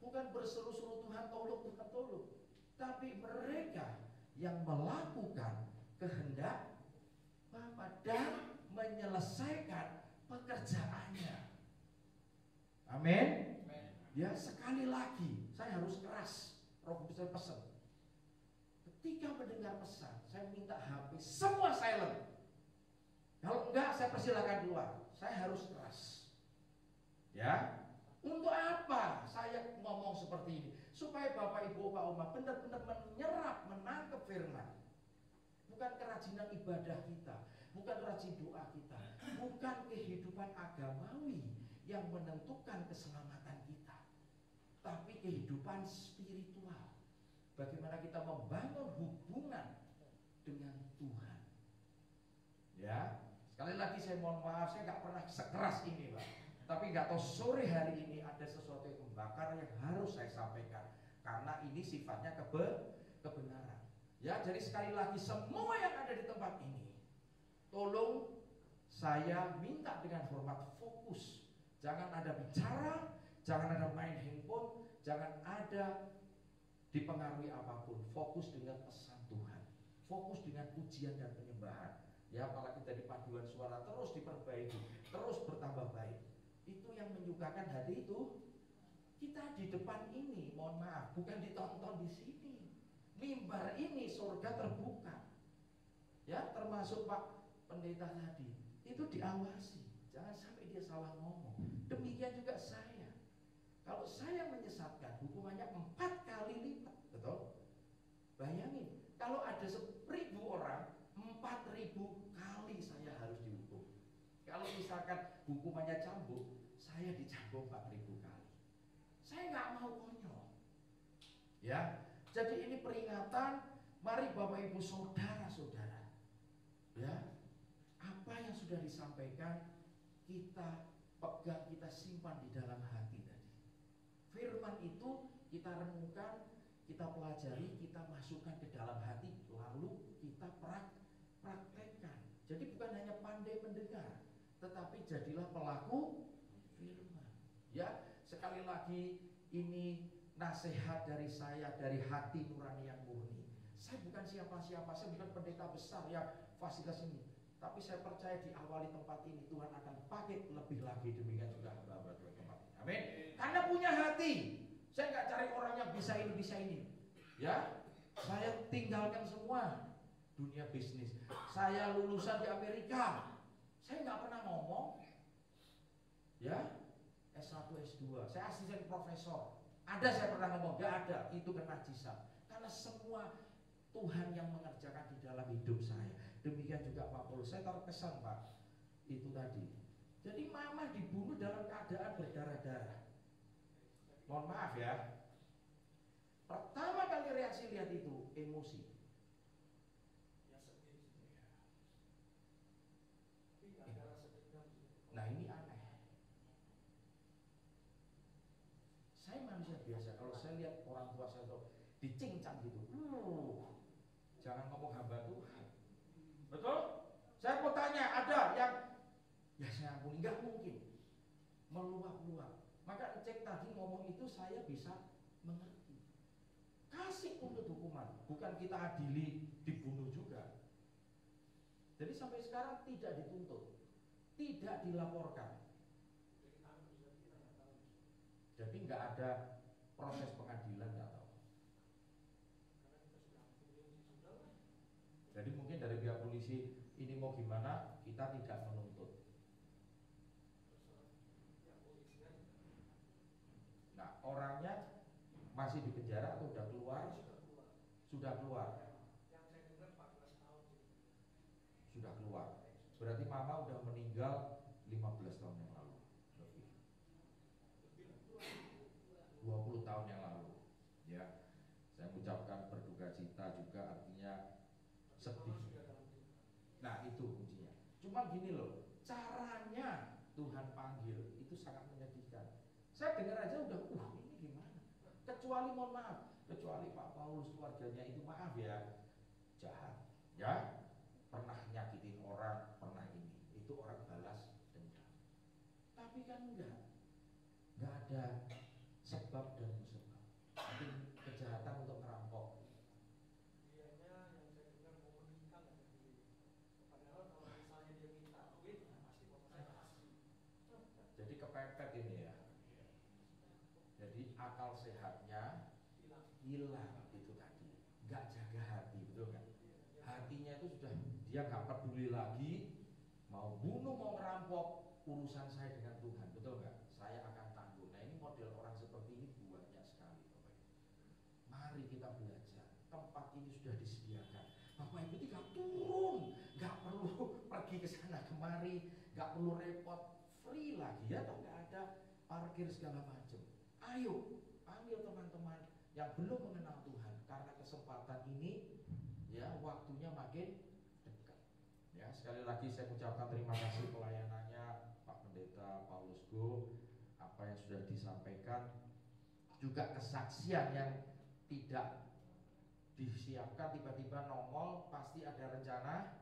Bukan berseru-seru Tuhan tolong, Tuhan tolong, tapi mereka yang melakukan kehendak Bapa dan menyelesaikan pekerjaannya. Amin. Ya, sekali lagi saya harus keras. Roh Kudus saya pesan. Ketika mendengar pesan, saya minta HP semua silent. Kalau enggak, saya persilakan keluar. Saya harus keras. Ya. Untuk apa saya ngomong seperti ini? Supaya Bapak Ibu Pak Oma benar-benar menyerap, menangkap firman. Bukan kerajinan ibadah kita, bukan rajin doa kita, bukan kehidupan agamawi yang menentukan keselamatan kita, tapi kehidupan spiritual. Bagaimana kita membangun hubungan dengan Tuhan. Ya, sekali lagi saya mohon maaf, saya nggak pernah sekeras ini, Pak. Tapi nggak tahu sore hari ini ada sesuatu yang membakar yang harus saya sampaikan, karena ini sifatnya kebenaran. Ya, jadi sekali lagi semua yang ada di tempat ini, tolong saya minta dengan hormat fokus. Jangan ada bicara, jangan ada main handphone, jangan ada dipengaruhi apapun. Fokus dengan pesan Tuhan, fokus dengan pujian dan penyembahan. Ya, apalagi dari paduan suara terus diperbaiki, terus bertambah baik. Itu yang menyukakan hati itu. Kita di depan ini, mohon maaf, bukan ditonton di sini. Mimbar ini surga terbuka. Ya, termasuk Pak Pendeta tadi, itu diawasi. Jangan sampai dia salah ngomong. Demikian juga saya. Kalau saya menyesatkan, hukumannya 4 kali lipat. Betul? Bayangin, kalau ada 1000 orang, 4000 kali saya harus dihukum. Kalau misalkan hukumannya cambuk, saya dicambuk 4000 kali. Saya nggak mau konyol. Ya, jadi ini peringatan. Mari Bapak Ibu saudara-saudara, ya, apa yang sudah disampaikan kita pegang, kita simpan di dalam hati tadi. Firman itu kita renungkan, kita pelajari, kita masukkan ke dalam hati, lalu kita praktekkan. Jadi bukan hanya pandai mendengar, tetapi jadilah pelaku firman. Ya, sekali lagi ini nasihat dari saya, dari hati nurani yang murni. Saya bukan siapa-siapa, saya bukan pendeta besar yang fasilitas ini, tapi saya percaya di awal tempat ini Tuhan akan pakai lebih lagi. Demikian juga hamba-hamba Tuhan tempat ini. Amin. Karena punya hati. Saya nggak cari orang yang bisa ini. Ya, saya tinggalkan semua dunia bisnis. Saya lulusan di Amerika. Saya nggak pernah ngomong. Ya, S1, S2. Saya asisten profesor. Ada saya pernah ngomong? Nggak ada. Itu kenajisat. Karena semua Tuhan yang mengerjakan di dalam hidup saya. Demikian juga Pak Paulus. Saya terkesan, Pak, itu tadi. Jadi mama dibunuh dalam keadaan berdarah-darah. Mohon maaf ya. sih lihat itu? Emosi. Ya sedih. Tapi nggak ada rasa dendam. Nah ini aneh. Saya manusia biasa, kalau saya lihat orang tua saya tuh dicincang gitu, jangan ngomong hamba Tuhan. Betul? Saya mau tanya, ada yang ya saya ampuni, nggak mungkin meluap-luap. Maka cek tadi ngomong itu saya bisa mengerti. Kasih untuk hukuman, bukan kita adili dibunuh juga. Jadi sampai sekarang tidak dituntut, tidak dilaporkan. Jadi nggak ada proses pengadilan, nggak tahu. Jadi mungkin dari pihak polisi ini mau gimana, kita tidak menuntut. Nah orangnya masih di penjara atau udah keluar? Sudah keluar. Sudah keluar. Berarti mama udah meninggal 15 tahun yang lalu. Lebih. 20 tahun yang lalu. Ya. Saya mengucapkan berduka cita juga, artinya sedih. Nah, itu kuncinya. Cuma gini loh, caranya Tuhan panggil itu sangat menyedihkan. Saya dengar aja udah, ini gimana? Kecuali mohon maaf, kecuali Pak Paulus keluarganya itu maaf ya, jahat, ya. Pernah nyakitin orang, pernah ini, itu orang balas dendam. Tapi kan enggak ada sebab dan musabab. Mungkin kejahatan untuk merampok. Dianya yang saya dengar mau menikah nggak ada duit. Padahal kalau misalnya dia minta duit, pasti bapak saya kasih. Jadi kepepet ini ya. Jadi akal sehatnya hilang itu tadi. Nggak jaga hati, betul nggak? Hatinya itu sudah dia nggak peduli lagi, mau bunuh mau ngerampok, urusan saya dengan Tuhan, betul nggak? Saya akan tanggung. Nah ini model orang seperti ini banyak sekali, Bapak Ibu. Mari kita belajar. Tempat ini sudah disediakan. Bapak Ibu tinggal turun, nggak perlu pergi ke sana kemari, nggak perlu repot, free lagi ya, atau nggak ada parkir segala macam. Ayo, panggil teman-teman yang belum mengenal Tuhan, karena kesempatan ini ya waktunya makin dekat. Ya sekali lagi saya ucapkan terima kasih pelayanannya Pak Pendeta Paulus Go, apa yang sudah disampaikan, juga kesaksian yang tidak disiapkan tiba-tiba nongol, pasti ada rencana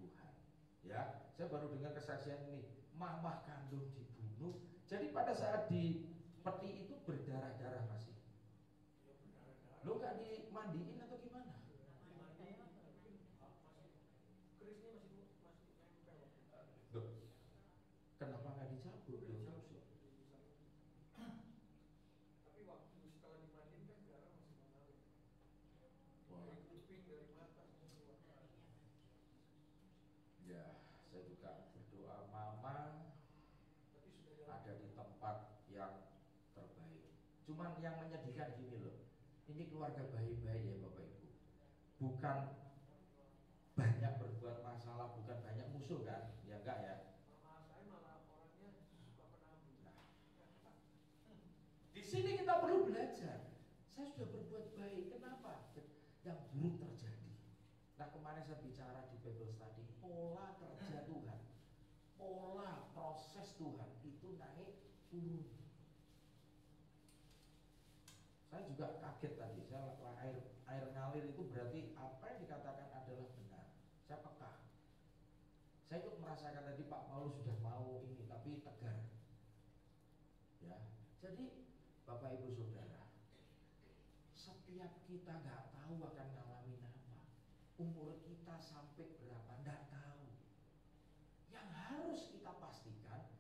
Tuhan. Ya, saya baru dengar kesaksian ini, mamah kandung dibunuh. Jadi pada saat di peti itu berdarah-darah masih. Lo nggak dimandiin atau gimana? Loh, kenapa nggak dicabut? Tapi waktu setelah dimandiin kan darah masih mengalir. Wah. Dari kuping, dari mata semua. Ya, saya juga berdoa mama Tapi sudah dalam ada di tempat yang terbaik. Cuman yang menyedihkan gini loh, ini keluarga baik-baik ya Bapak Ibu, bukan banyak berbuat masalah, bukan banyak musuh kan? Ya enggak ya? mama saya malah orangnya suka penabur. Di sini kita perlu belajar. Saya sudah berbuat baik, kenapa? Yang buruk terjadi. Nah kemarin saya bicara di Bible Study, pola kerja Tuhan, pola proses Tuhan itu naik turun. Saya juga kaget tadi, saya air ngalir itu berarti apa yang dikatakan adalah benar. Saya peka. Saya ikut merasakan tadi Pak Paulus sudah mau ini, tapi tegar. Ya, jadi Bapak Ibu Saudara, setiap kita nggak tahu akan ngalamin apa, umur kita sampai berapa nggak tahu. Yang harus kita pastikan,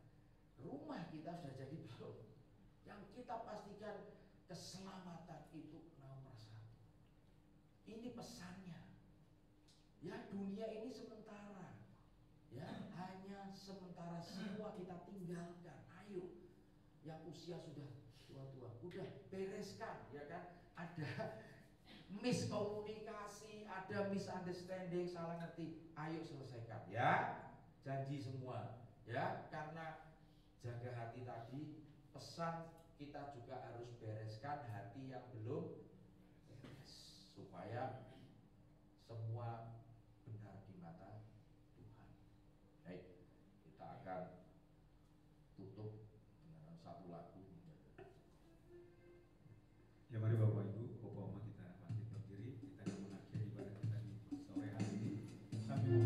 rumah kita sudah jadi belum. Yang kita pastikan keselamatan itu nomor 1. Ini pesannya. Ya dunia ini sementara. Ya hanya sementara, semua kita tinggalkan. Ayo, yang usia sudah tua-tua, udah bereskan, ya kan? Ada miskomunikasi, ada misunderstanding, salah ngerti. Ayo selesaikan, ya. Janji semua, ya. Karena jaga hati tadi, pesan kita juga harus bereskan hati yang belum beres. supaya semua benar di mata Tuhan. Baik, kita akan tutup dengan satu lagu. Ya mari Bapak Ibu, Bapak Oma kita bangkit berdiri, kita akan mengakhiri ibadah kita di sore hari ini sambil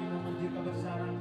memuji kebesaran.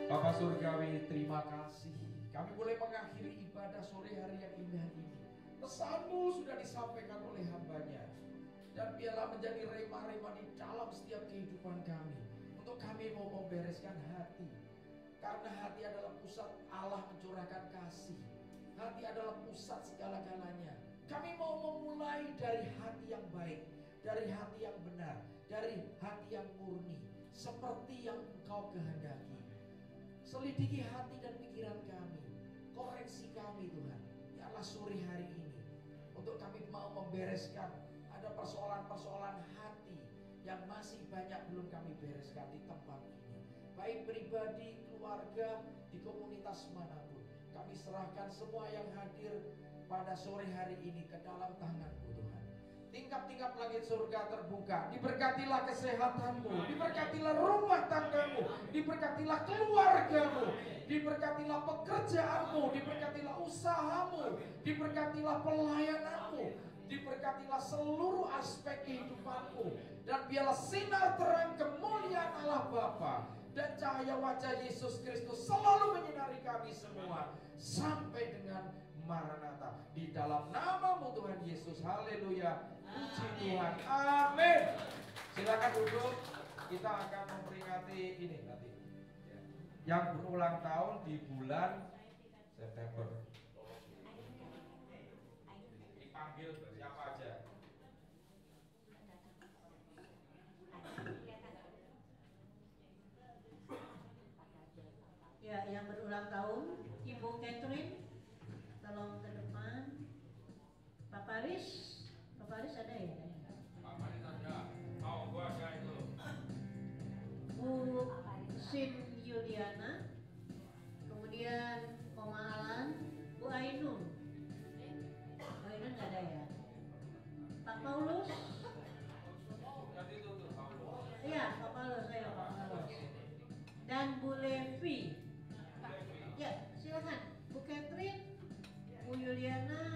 Bapak Surgawi, terima kasih. Kami boleh mengakhiri ibadah sore hari yang indah ini. Pesan-Mu sudah disampaikan oleh hamba-Nya. Dan biarlah menjadi rema-rema di dalam setiap kehidupan kami. Untuk kami mau membereskan hati. Karena hati adalah pusat Allah mencurahkan kasih. Hati adalah pusat segala-galanya. Kami mau memulai dari hati yang baik. Dari hati yang benar. Dari hati yang murni. Seperti yang Engkau kehendaki. Selidiki hati dan pikiran kami. Koreksi kami Tuhan. Ya Allah sore hari ini. Untuk kami mau membereskan. Ada persoalan-persoalan hati. Yang masih banyak belum kami bereskan di tempat ini. Baik pribadi, keluarga, di komunitas manapun. Kami serahkan semua yang hadir pada sore hari ini ke dalam tangan-Mu Tuhan. Tingkap-tingkap langit surga terbuka. Diberkatilah kesehatanmu. Diberkatilah rumah tanggamu. Diberkatilah keluargamu. Diberkatilah pekerjaanmu. Diberkatilah usahamu. Diberkatilah pelayananmu. Diberkatilah seluruh aspek kehidupanmu. Dan biarlah sinar terang kemuliaan Allah Bapa dan cahaya wajah Yesus Kristus selalu menyinari kami semua sampai dengan Maranatha. Di dalam nama-Mu Tuhan Yesus. Haleluya. Puji Tuhan. Amin. Silakan duduk. Kita akan memperingati ini nanti. Yang berulang tahun di bulan September. Dipanggil siapa aja? Ya, yang berulang tahun Ibu Catherine, tolong ke depan. Pak Paris ada ya? Pak Paris ada. Mau gua ada itu. Bu Sin Yuliana, kemudian Oma Alan, Bu Ainun. Bu Ainun nggak ada ya? Pak Paulus, Nanti tutup. Juliana